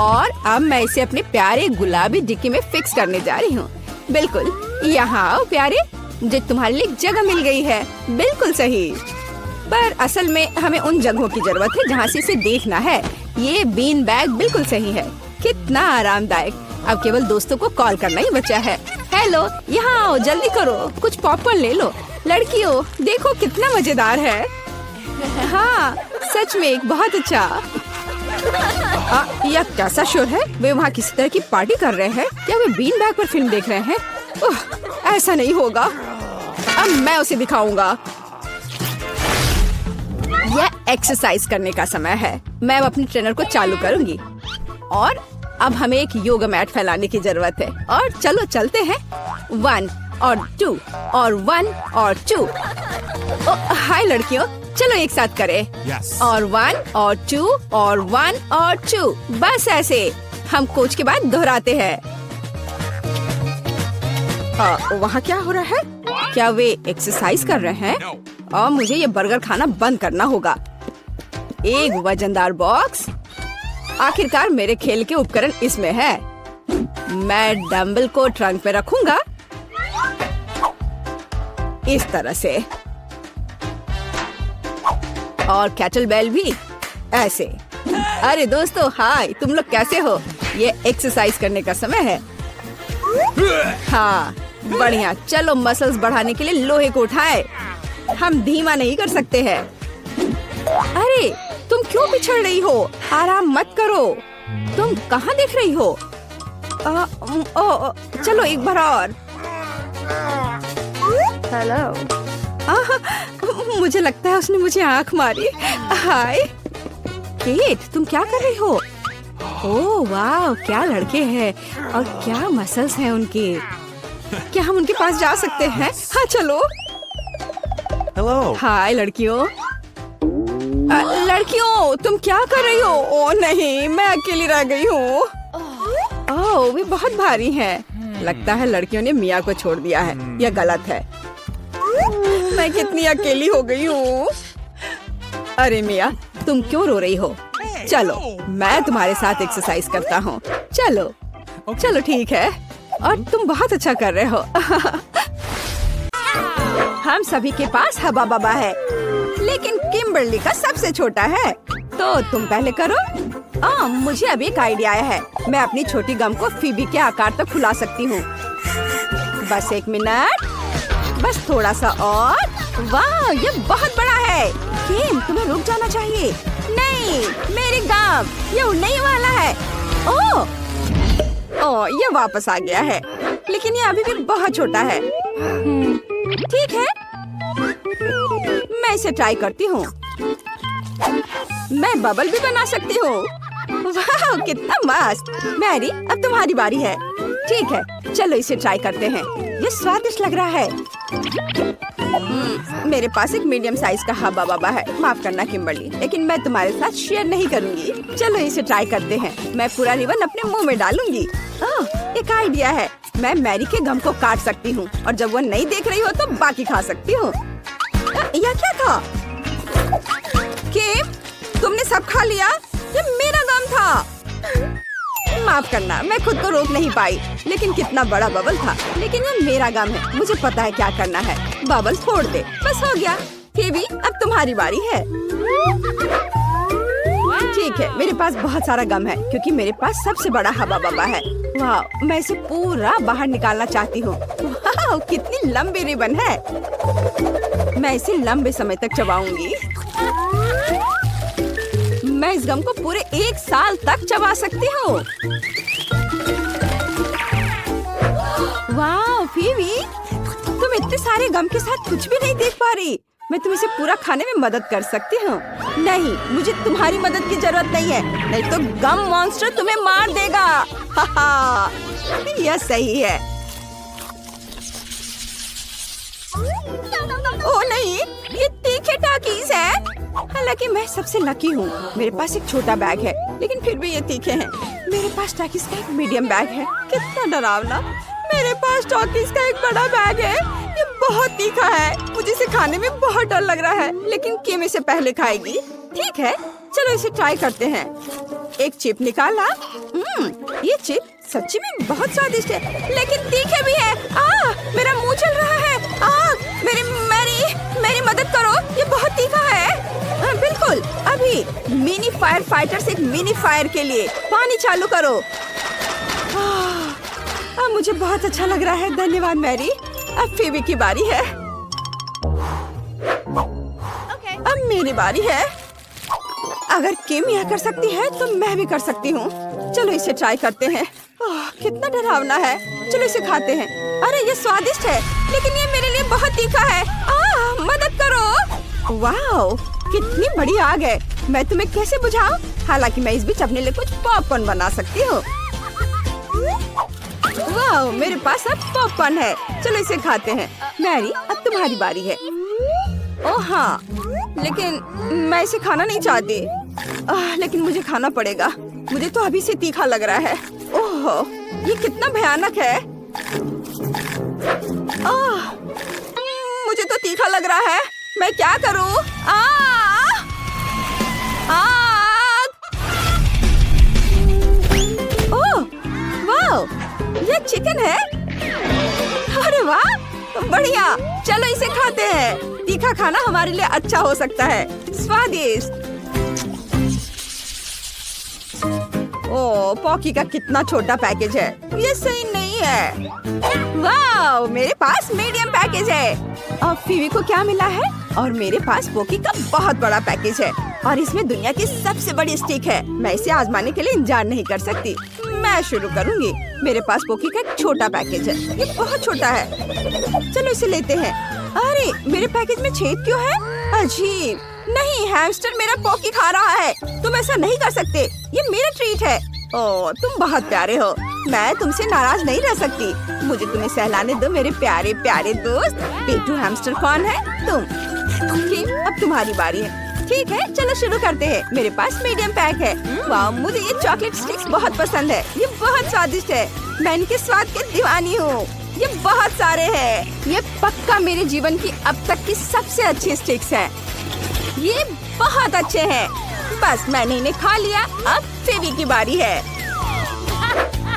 और अब मैं इसे अपने प्यारे गुलाबी डिक्की में फिक्स करने जा रही हूँ। बिल्कुल, यहाँ आओ प्यारे। मुझे तुम्हारे लिए जगह मिल गई है। बिल्कुल सही। पर असल में हमें उन जगहों की जरूरत है जहाँ से इसे देखना है। ये बीन बैग बिल्कुल सही है। कितना आरामदायक। अब केवल दोस्तों को कॉल करना ही बचा है। हेलो, यहाँ आओ, जल्दी करो, कुछ पॉपकॉर्न ले लो। लड़कियों, देखो कितना मजेदार है। हाँ, सच में एक बहुत अच्छा। यह कैसा शोर है? वे वहाँ किसी तरह की पार्टी कर रहे हैं या वे बीन बैग पर फिल्म देख रहे हैं? ऐसा नहीं होगा। अब मैं उसे दिखाऊंगा। यह एक्सरसाइज करने का समय है। मैं अब अपनी ट्रेनर को चालू करूंगी और अब हमें एक योगा मैट फैलाने की जरूरत है। और चलो चलते हैं। 1 और 2 और 1 और 2। हाय लड़कियों, चलो एक साथ करें। और 1 और 2 और 1 और 2। बस ऐसे हम कोच के बाद दोहराते हैं। वहाँ क्या हो रहा है? क्या वे एक्सरसाइज कर रहे हैं? और मुझे ये बर्गर खाना बंद करना होगा। एक वजनदार बॉक्स। आखिरकार मेरे खेल के उपकरण इसमें है। मैं डंबल को ट्रंक पे रखूंगा इस तरह से, और कैटल बेल भी ऐसे। अरे दोस्तों, हाय, तुम लोग कैसे हो? ये एक्सरसाइज करने का समय है। हाँ, बढ़िया। चलो मसल्स बढ़ाने के लिए लोहे को उठाए। हम धीमा नहीं कर सकते हैं। अरे तुम क्यों पिछड़ रही हो? आराम मत करो। तुम कहाँ देख रही हो? चलो एक बार और। हेलो। मुझे लगता है उसने मुझे आंख मारी। हाय केट, तुम क्या कर रही हो? ओह वाह, क्या लड़के हैं और क्या मसल्स हैं उनके। क्या हम उनके पास जा सकते हैं? हाँ चलो। हेलो। हाय लड़कियों। लड़कियों, तुम क्या कर रही हो? ओह नहीं, मैं अकेली रह गई हूँ। ओह, वे बहुत भारी हैं। लगता है लड़कियों ने मिया को छोड़ दिया है। यह गलत है। मैं कितनी अकेली हो गई हूँ। अरे मिया, तुम क्यों रो रही हो? चलो मैं तुम्हारे साथ एक्सरसाइज करता हूँ। चलो चलो ठीक है। और तुम बहुत अच्छा कर रहे हो। हम सभी के पास हवा बाबा है, लेकिन किम्बर्ली का सबसे छोटा है। तो तुम पहले करो। मुझे अभी एक आइडिया आया है। मैं अपनी छोटी गम को फीबी के आकार तक फुला सकती हूँ। बस 1 मिनट, बस थोड़ा सा और। वाह, ये बहुत बड़ा है। किम, तुम्हें रुक जाना चाहिए। नहीं, मेरी गम, ये उड़ने ही वाला है। ओह, ये वापस आ गया है, लेकिन ये अभी भी बहुत छोटा है। ठीक है, मैं इसे ट्राई करती हूँ। मैं बबल भी बना सकती हूँ। वाह, कितना मस्त। मैरी, अब तुम्हारी बारी है। ठीक है, चलो इसे ट्राई करते हैं। ये स्वादिष्ट लग रहा है। मेरे पास एक मीडियम साइज का हवा बाबा है। माफ करना किम्बर्ली, लेकिन मैं तुम्हारे साथ शेयर नहीं करूंगी। चलो इसे ट्राई करते हैं। मैं पूरा रिबन अपने मुंह में डालूंगी। एक आइडिया है। मैं मैरी के गम को काट सकती हूँ और जब वो नहीं देख रही हो तो बाकी खा सकती हूँ। यह क्या था? किम, तुमने सब खा लिया? ये मेरा गम था। माफ करना, मैं खुद को रोक नहीं पाई। लेकिन कितना बड़ा बबल था। लेकिन ये मेरा गम है, मुझे पता है क्या करना है। बबल फोड़ दे। बस हो गया। फेबी, अब तुम्हारी बारी है। ठीक है, मेरे पास बहुत सारा गम है क्योंकि मेरे पास सबसे बड़ा हवा बबा है। वाह, मैं इसे पूरा बाहर निकालना चाहती हूँ। वाह, कितनी लंबी रिबन है। मैं इसे लंबे समय तक चबाऊंगी। मैं इस गम को पूरे 1 साल तक चबा सकती हूँ। वाह फीबी, तुम इतने सारे गम के साथ कुछ भी नहीं देख पा रही। मैं तुम्हें इसे पूरा खाने में मदद कर सकती हूँ। नहीं, मुझे तुम्हारी मदद की जरूरत नहीं है, नहीं तो गम मॉन्स्टर तुम्हें मार देगा। हाहा, यह सही है। ओ नहीं, ये तीखे टाकीज है। हालांकि मैं सबसे लकी हूँ। मेरे पास एक छोटा बैग है, लेकिन फिर भी ये तीखे हैं। मेरे पास टाकीज का एक मीडियम बैग है। कितना डरावना। मेरे पास टाकीज का एक बड़ा बैग है। ये बहुत तीखा है। मुझे इसे खाने में बहुत डर लग रहा है, लेकिन किम इसे पहले खाएगी। ठीक है, चलो इसे ट्राई करते हैं। एक चिप निकाला। ये चिप सच्ची में बहुत स्वादिष्ट है, लेकिन तीखे भी है। मेरा मुंह चल रहा है। मेरी मेरी मेरी मदद करो, ये बहुत तीखा है। बिल्कुल, अभी मिनी फायर फाइटर से एक मिनी फायर के लिए पानी चालू करो। अब मुझे बहुत अच्छा लग रहा है, धन्यवाद मैरी। अब फीबी की बारी है। अब मेरी बारी है। अगर किम यह कर सकती है तो मैं भी कर सकती हूँ। चलो इसे ट्राई करते हैं। कितना डरावना है। चलो इसे खाते हैं। अरे ये स्वादिष्ट है, लेकिन ये मेरे लिए बहुत तीखा है। मदद करो। वाओ, कितनी बड़ी आग है। मैं तुम्हें कैसे बुझाऊं? हालांकि मैं इस बीच अपने लिए कुछ पॉपकॉर्न बना सकती हूँ। वाओ, मेरे पास अब पॉपकॉर्न है। चलो इसे खाते हैं। मैरी, अब तुम्हारी बारी है। ओह हाँ, लेकिन मैं इसे खाना नहीं चाहती। लेकिन मुझे खाना पड़ेगा। मुझे तो अभी से तीखा लग रहा है। ओह, ये कितना भयानक है। मुझे तो तीखा लग रहा है। मैं क्या करूं? ओह, वाह, ये चिकन है। अरे वाह, बढ़िया। चलो इसे खाते हैं। तीखा खाना हमारे लिए अच्छा हो सकता है। स्वादिष्ट। ओह, पॉकी का कितना छोटा पैकेज है। ये सही नहीं है। वाह, मेरे पास मीडियम पैकेज है। अब फीवी को क्या मिला है? और मेरे पास पोकी का बहुत बड़ा पैकेज है और इसमें दुनिया की सबसे बड़ी स्टिक है। मैं इसे आजमाने के लिए इंतजार नहीं कर सकती। मैं शुरू करूंगी। मेरे पास पोकी का एक छोटा पैकेज है। ये बहुत छोटा है। चलो इसे लेते हैं। अरे, मेरे पैकेज में छेद क्यों है? अजीब। नहीं, हैमस्टर मेरा पोकी खा रहा है। तुम ऐसा नहीं कर सकते। ये मेरा ट्रीट है। ओह, तुम बहुत प्यारे हो। मैं तुमसे नाराज नहीं रह सकती। मुझे तुम्हें सहलाने दो मेरे प्यारे प्यारे दोस्त। पेटू हैमस्टर कौन है? तुम। ठीक, अब तुम्हारी बारी है। ठीक है, चलो शुरू करते हैं। मेरे पास मीडियम पैक है। वाह, मुझे ये चॉकलेट स्टिक्स बहुत पसंद है। ये बहुत स्वादिष्ट है। मैं इनके स्वाद की दीवानी हूँ। ये बहुत सारे हैं। ये पक्का मेरे जीवन की अब तक की सबसे अच्छी स्टिक्स है। ये बहुत अच्छे हैं। बस मैंने इन्हें खा लिया। अब फेवी की बारी है।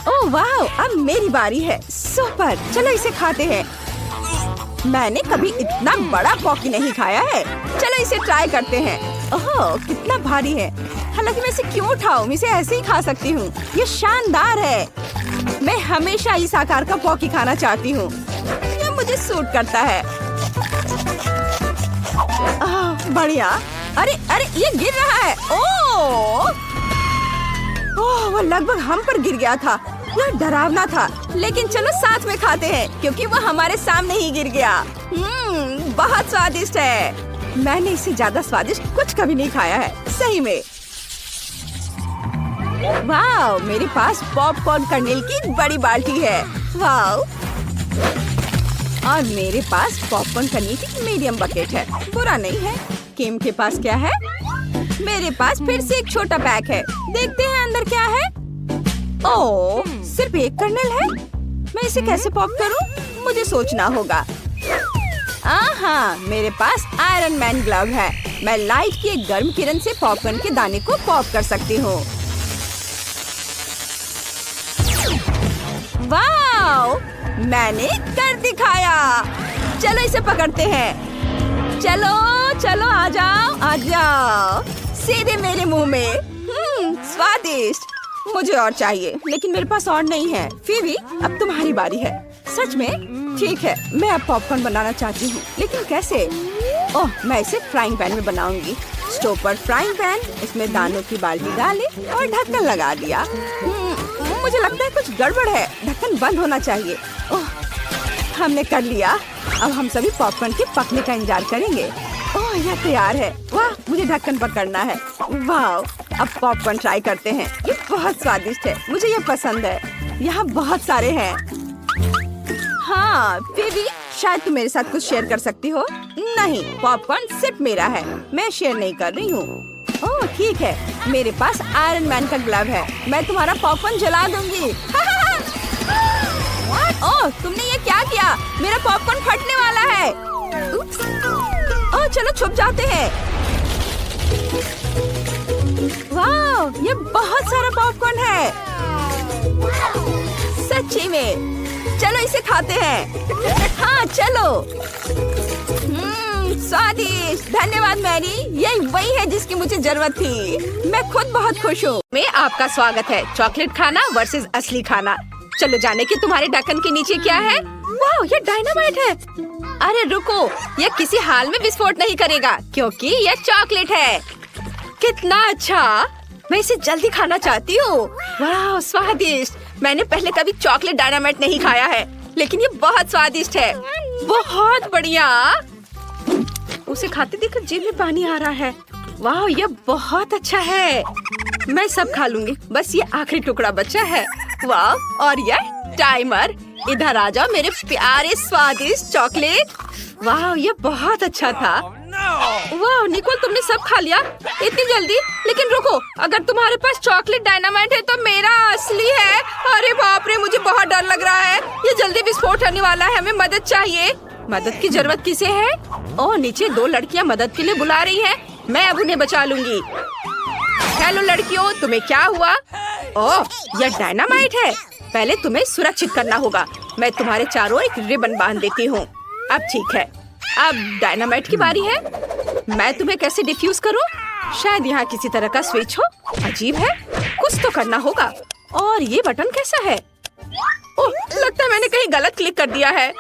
ओह वाह, अब मेरी बारी है। सुपर, चलो इसे खाते हैं। मैंने कभी इतना बड़ा पॉकी नहीं खाया है। चलो इसे ट्राई करते हैं। ओह, कितना भारी है। हालांकि मैं इसे क्यों उठाऊं? इसे ऐसे ही खा सकती हूँ। ये शानदार है। मैं हमेशा इस आकार का पॉकी खाना चाहती हूँ। ये मुझे सूट करता है। बढ़िया। अरे अरे, ये गिर रहा है। ओह, वो लगभग हम पर गिर गया था। यह डरावना था, लेकिन चलो साथ में खाते हैं क्योंकि वो हमारे सामने ही गिर गया। बहुत स्वादिष्ट है। मैंने इससे ज्यादा स्वादिष्ट कुछ कभी नहीं खाया है, सही में। वाह, मेरे पास पॉपकॉर्न कर्नेल की बड़ी बाल्टी है। वाह, और मेरे पास पॉपकॉर्न कर्नेल की मीडियम बकेट है। बुरा नहीं है। किम के पास क्या है? मेरे पास फिर से एक छोटा पैक है। देखते हैं अंदर क्या है। ओह, सिर्फ एक कर्नेल है। मैं इसे कैसे पॉप करूं? मुझे सोचना होगा। हाँ, मेरे पास आयरन मैन ग्लव है। मैं लाइट की एक गर्म किरण से पॉपकॉर्न के दाने को पॉप कर सकती हूँ। वाह, मैंने कर दिखाया। चलो इसे पकड़ते हैं। चलो चलो, आ जाओ आ जाओ, सीधे मेरे मुंह में। स्वादिष्ट। मुझे और चाहिए, लेकिन मेरे पास और नहीं है। फीवी, अब तुम्हारी बारी है। सच में? ठीक है, मैं अब पॉपकॉर्न बनाना चाहती हूँ, लेकिन कैसे? ओह, मैं इसे फ्राइंग पैन में बनाऊंगी। स्टोव पर फ्राइंग पैन, इसमें दानों की बाल्टी डाली और ढक्कन लगा दिया। मुझे लगता है कुछ गड़बड़ है। ढक्कन बंद होना चाहिए। ओह, हमने कर लिया। अब हम सभी पॉपकॉर्न के पकने का इंतजार करेंगे। ओह, यह तैयार है। वाह, मुझे ढक्कन पकड़ना है। वाह, अब पॉपकॉर्न ट्राई करते हैं। ये बहुत स्वादिष्ट है। मुझे ये पसंद है। यहाँ बहुत सारे हैं। हाँ, बेबी, शायद तुम मेरे साथ कुछ शेयर कर सकती हो। नहीं, पॉपकॉर्न सिर्फ मेरा है। मैं शेयर नहीं कर रही हूँ। ओह, ठीक है। मेरे पास आयरन मैन का ग्लव है। मैं तुम्हारा पॉपकॉर्न जला दूंगी। ओह, तुमने ये क्या किया? मेरा पॉपकॉर्न फटने वाला है। ओह, चलो छुप जाते हैं। वाह, ये बहुत सारा पॉपकॉर्न है। सच्ची में चलो इसे खाते हैं। हाँ चलो। स्वादिष्ट। धन्यवाद मैरी, यही वही है जिसकी मुझे जरूरत थी। मैं खुद बहुत खुश हूँ। में आपका स्वागत है। चॉकलेट खाना वर्सेस असली खाना। चलो जाने कि तुम्हारे ढक्कन के नीचे क्या है। वाह, ये डायनामाइट है। अरे रुको, यह किसी हाल में विस्फोट नहीं करेगा क्योंकि यह चॉकलेट है। कितना अच्छा, मैं इसे जल्दी खाना चाहती हूँ। वाह स्वादिष्ट। मैंने पहले कभी चॉकलेट डायनामाइट नहीं खाया है, लेकिन ये बहुत स्वादिष्ट है। बहुत बढ़िया। उसे खाते देखकर जीभ में पानी आ रहा है। वाह, ये बहुत अच्छा है। मैं सब खा लूंगी, बस ये आखिरी टुकड़ा बचा है। वाह, और यह टाइमर। इधर आ जाओ मेरे प्यारे स्वादिष्ट चॉकलेट। वाह, ये बहुत अच्छा था। वाह निकोल, तुमने सब खा लिया इतनी जल्दी। लेकिन रुको, अगर तुम्हारे पास चॉकलेट डायनामाइट है तो मेरा असली है। अरे बाप रे, मुझे बहुत डर लग रहा है। ये जल्दी विस्फोट होने वाला है। हमें मदद चाहिए। मदद की जरूरत किसे है? ओह, नीचे 2 लड़कियां मदद के लिए बुला रही हैं। मैं अब उन्हें बचा लूंगी। हेलो लड़कियों, तुम्हें क्या हुआ? ओह, यह डायनामाइट है। पहले तुम्हें सुरक्षित करना होगा। मैं तुम्हारे चारों एक रिबन बांध देती हूँ। अब ठीक है। अब डायनामाइट की बारी है। मैं तुम्हें कैसे डिफ्यूज करूँ? शायद यहाँ किसी तरह का स्विच हो। अजीब है, कुछ तो करना होगा। और ये बटन कैसा है? ओह, लगता है मैंने कहीं गलत क्लिक कर दिया है।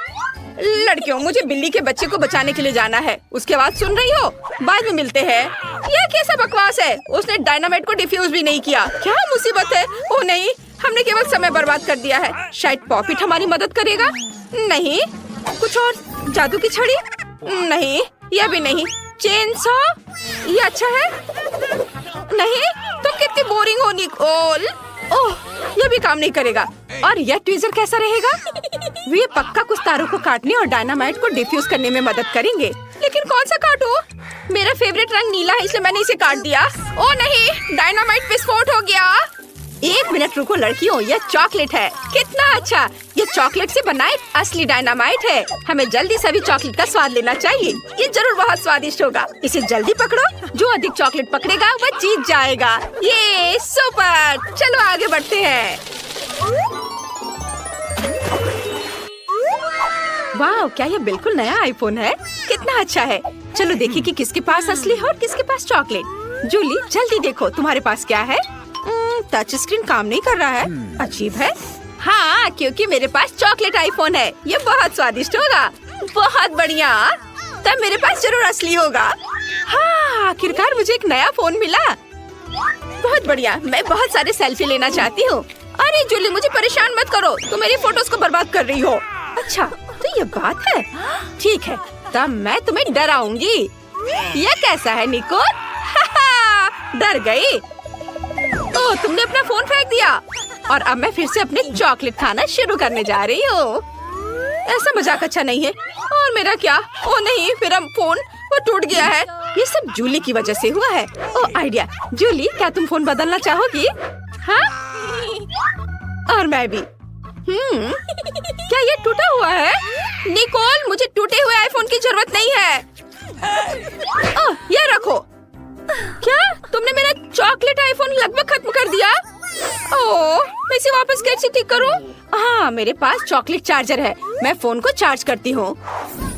लड़कियों, मुझे बिल्ली के बच्चे को बचाने के लिए जाना है। उसके बाद सुन रही हो? बाद में मिलते हैं। यह कैसा बकवास है? उसने डायनामाइट को डिफ्यूज भी नहीं किया। क्या मुसीबत है? ओह नहीं, हमने केवल समय बर्बाद कर दिया है। शायद पॉपिट हमारी मदद करेगा। नहीं, कुछ और? जादू की छड़ी? नहीं, यह भी नहीं। Chain saw? ये अच्छा है। नहीं, तुम कितनी बोरिंग हो निकोल। ओह, यह भी काम नहीं करेगा। और यह ट्वीजर कैसा रहेगा? वे पक्का कुछ तारों को काटने और डायनामाइट को डिफ्यूज करने में मदद करेंगे। लेकिन कौन सा काटूं? मेरा फेवरेट रंग नीला है, इसलिए मैंने इसे काट दिया। ओह नहीं, डायनामाइट विस्फोट हो गया। 1 मिनट रुको लड़कियों, यह चॉकलेट है। कितना अच्छा, ये चॉकलेट से बना एक असली डायनामाइट है। हमें जल्दी सभी चॉकलेट का स्वाद लेना चाहिए। ये जरूर बहुत स्वादिष्ट होगा। इसे जल्दी पकड़ो। जो अधिक चॉकलेट पकड़ेगा वह जीत जाएगा। ये सुपर। चलो आगे बढ़ते हैं। वाह, क्या ये बिल्कुल नया आईफोन है? कितना अच्छा है। चलो देखिए कि किसके पास असली है और किसके पास चॉकलेट। जूली, जल्दी देखो तुम्हारे पास क्या है। टच स्क्रीन काम नहीं कर रहा है। अजीब है। हाँ, क्योंकि मेरे पास चॉकलेट आईफोन है। ये बहुत स्वादिष्ट होगा। बहुत बढ़िया, तब मेरे पास जरूर असली होगा। हाँ, आखिरकार मुझे एक नया फोन मिला। बहुत बढ़िया, मैं बहुत सारे सेल्फी लेना चाहती हूँ। अरे जूली, मुझे परेशान मत करो, तुम मेरी फोटोज को बर्बाद कर रही हो। अच्छा, तो ये बात है। ठीक है, तब मैं तुम्हें डराऊंगी। यह कैसा है निकोल? डर गई? ओह, तुमने अपना फोन फेंक दिया। और अब मैं फिर से अपने चॉकलेट खाना शुरू करने जा रही हूँ। ऐसा मजाक अच्छा नहीं है। और मेरा क्या? ओह नहीं, मेरा फोन वो टूट गया है। ये सब जूली की वजह से हुआ है। ओह आइडिया। जूली, क्या तुम फोन बदलना चाहोगी? हाँ, और मैं भी। क्या ये टूटा हुआ है? निकोल, मुझे टूटे हुए आईफोन की जरूरत नहीं है। ओह, ये रखो। क्या तुमने मेरा चॉकलेट आईफोन लगभग खत्म कर दिया? ओह, मैं इसे वापस कैसे ठीक करूं? हाँ, मेरे पास चॉकलेट चार्जर है। मैं फोन को चार्ज करती हूँ।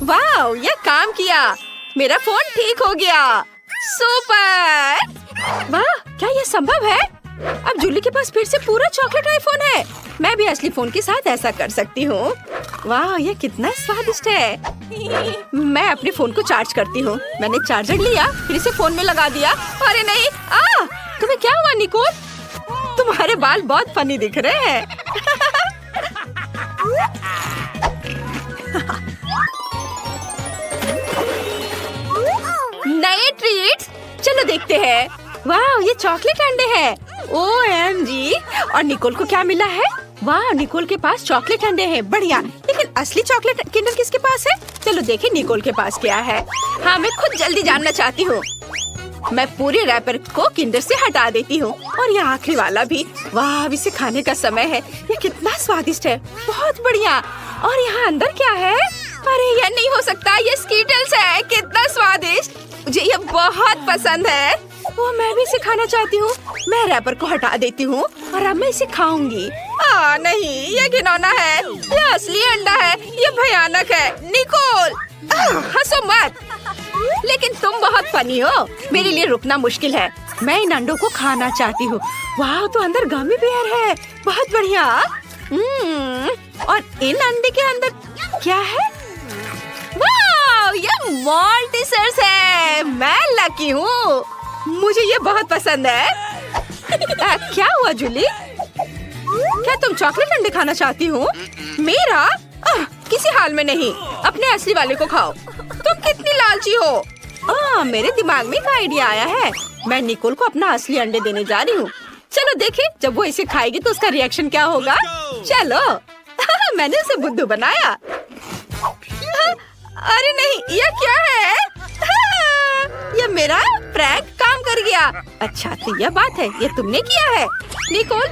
वाह, ये काम किया। मेरा फोन ठीक हो गया। सुपर। वाह, क्या ये संभव है? अब जूली के पास फिर से पूरा चॉकलेट आईफोन है। मैं भी असली फोन के साथ ऐसा कर सकती हूँ। वाह, ये कितना स्वादिष्ट है। मैं अपने फोन को चार्ज करती हूँ। मैंने चार्जर लिया, फिर इसे फोन में लगा दिया। अरे नहीं, तुम्हें क्या हुआ निकोल? तुम्हारे बाल बहुत फनी दिख रहे हैं। नए ट्रीट्स, चलो देखते हैं। वाह, ये चॉकलेट अंडे हैं। OMG! और निकोल को क्या मिला है? वाह, निकोल के पास चॉकलेट अंडे हैं। बढ़िया, लेकिन असली चॉकलेट किंडर किसके पास है? चलो देखें निकोल के पास क्या है। हाँ, मैं खुद जल्दी जानना चाहती हूँ। मैं पूरे रैपर को किंडर से हटा देती हूँ और ये आखिरी वाला भी। वाह, अब इसे खाने का समय है। ये कितना स्वादिष्ट है। बहुत बढ़िया। और यहाँ अंदर क्या है? अरे यह नहीं हो सकता, ये स्कीटल्स है। कितना स्वादिष्ट, मुझे ये बहुत पसंद है। वो मैं भी इसे खाना चाहती हूँ। मैं रैपर को हटा देती हूँ और अब मैं इसे खाऊंगी। नहीं, ये घिनौना है। ये असली अंडा है। ये भयानक है। निकोल, हंसो मत। लेकिन तुम बहुत फनी हो। मेरे लिए रुकना मुश्किल है। मैं इन अंडों को खाना चाहती हूँ। वाह, तो अंदर गमी बेयर है। बहुत बढ़िया। और इन अंडे के अंदर क्या है? वाह, ये मॉल्टीसर्स है। मैं लकी हूँ। मुझे ये बहुत पसंद है। क्या हुआ जूली? क्या तुम चॉकलेट अंडे खाना चाहती हो? मेरा? किसी हाल में नहीं। अपने असली वाले को खाओ। तुम कितनी लालची हो। मेरे दिमाग में एक आइडिया आया है। मैं निकोल को अपना असली अंडे देने जा रही हूँ। चलो देखें, जब वो इसे खाएगी तो उसका रिएक्शन क्या होगा। चलो। मैंने उसे बुद्धू बनाया। अरे नहीं, ये क्या है? ये मेरा प्रैंक काम कर गया। अच्छा, तो यह बात है। ये तुमने किया है निकोल?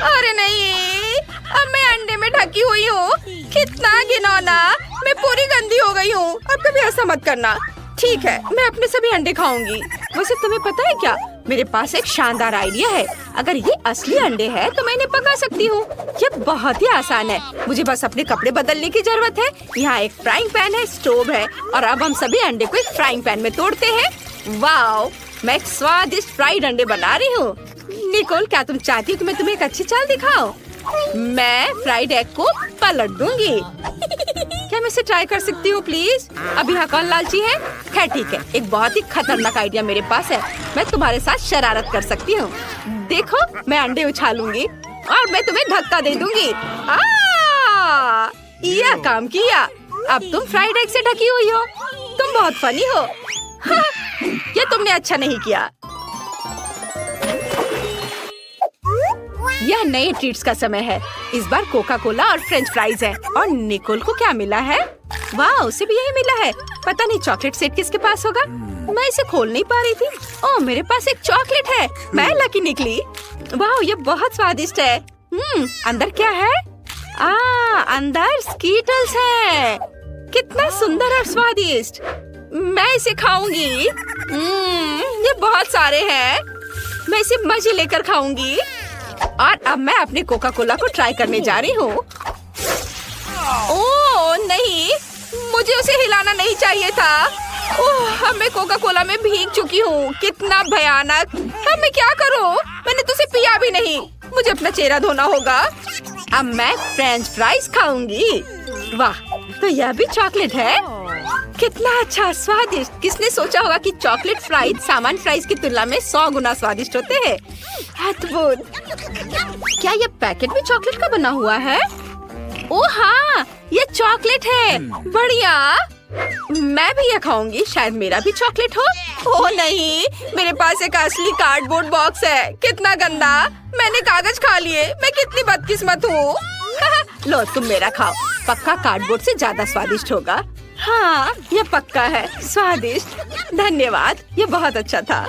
अरे नहीं, अब मैं अंडे में ढकी हुई हूँ। कितना घिनौना। मैं पूरी गंदी हो गई हूँ। अब कभी ऐसा मत करना। ठीक है, मैं अपने सभी अंडे खाऊंगी। वैसे तुम्हें पता है क्या, मेरे पास एक शानदार आइडिया है। अगर ये असली अंडे हैं तो मैं इन्हें पका सकती हूँ। ये बहुत ही आसान है। मुझे बस अपने कपड़े बदलने की जरूरत है। यहाँ एक फ्राइंग पैन है, स्टोव है, और अब हम सभी अंडे को एक फ्राइंग पैन में तोड़ते हैं। वाओ, मैं एक स्वादिष्ट फ्राइड अंडे बना रही हूँ। निकोल, क्या तुम चाहती हो कि मैं तुम्हें एक अच्छी चाल दिखाऊं? मैं फ्राइड एग को पलट दूंगी। क्या मैं इसे ट्राई कर सकती हूँ प्लीज? अब यहाँ कौन लालची है? खैर ठीक है, एक बहुत ही खतरनाक आइडिया मेरे पास है। मैं तुम्हारे साथ शरारत कर सकती हूँ। देखो, मैं अंडे उछालूंगी और मैं तुम्हें धक्का दे दूंगी। यह काम किया। अब तुम फ्राइड एग से ढकी हुई हो। तुम बहुत फनी हो। ये तुमने अच्छा नहीं किया। यह नए ट्रीट्स का समय है। इस बार कोका कोला और फ्रेंच फ्राइज है। और निकोल को क्या मिला है? वाह, उसे भी यही मिला है। पता नहीं चॉकलेट सेट किसके पास होगा। मैं इसे खोल नहीं पा रही थी। ओह, मेरे पास एक चॉकलेट है। मैं लकी निकली। वाह, ये बहुत स्वादिष्ट है। अंदर क्या है? अंदर स्कीटल्स है। कितना सुंदर और स्वादिष्ट। मैं इसे खाऊंगी। ये बहुत सारे हैं। मैं इसे मजे लेकर खाऊंगी। और अब मैं अपने कोका कोला को ट्राई करने जा रही हूँ। ओह नहीं, मुझे उसे हिलाना नहीं चाहिए था। ओह, अब मैं कोका कोला में भीग चुकी हूँ। कितना भयानक। अब मैं क्या करूँ? मैंने तो उसे पिया भी नहीं। मुझे अपना चेहरा धोना होगा। अब मैं फ्रेंच फ्राइज खाऊंगी। वाह, तो यह भी चॉकलेट है। कितना अच्छा, स्वादिष्ट। किसने सोचा होगा कि चॉकलेट फ्राइज सामान्य फ्राइज की तुलना में 100 गुना स्वादिष्ट होते हैं। अद्भुत। क्या ये पैकेट भी चॉकलेट का बना हुआ है? ओह हाँ, ये चॉकलेट है। बढ़िया। मैं भी ये खाऊंगी। शायद मेरा भी चॉकलेट हो। ओह नहीं, मेरे पास एक असली कार्डबोर्ड बॉक्स है। कितना गंदा। मैंने कागज खा लिए। मैं कितनी बदकिस्मत हूँ। लो, तुम मेरा खाओ। पक्का कार्डबोर्ड से ज्यादा स्वादिष्ट होगा। हाँ, ये पक्का है स्वादिष्ट। धन्यवाद, ये बहुत अच्छा था।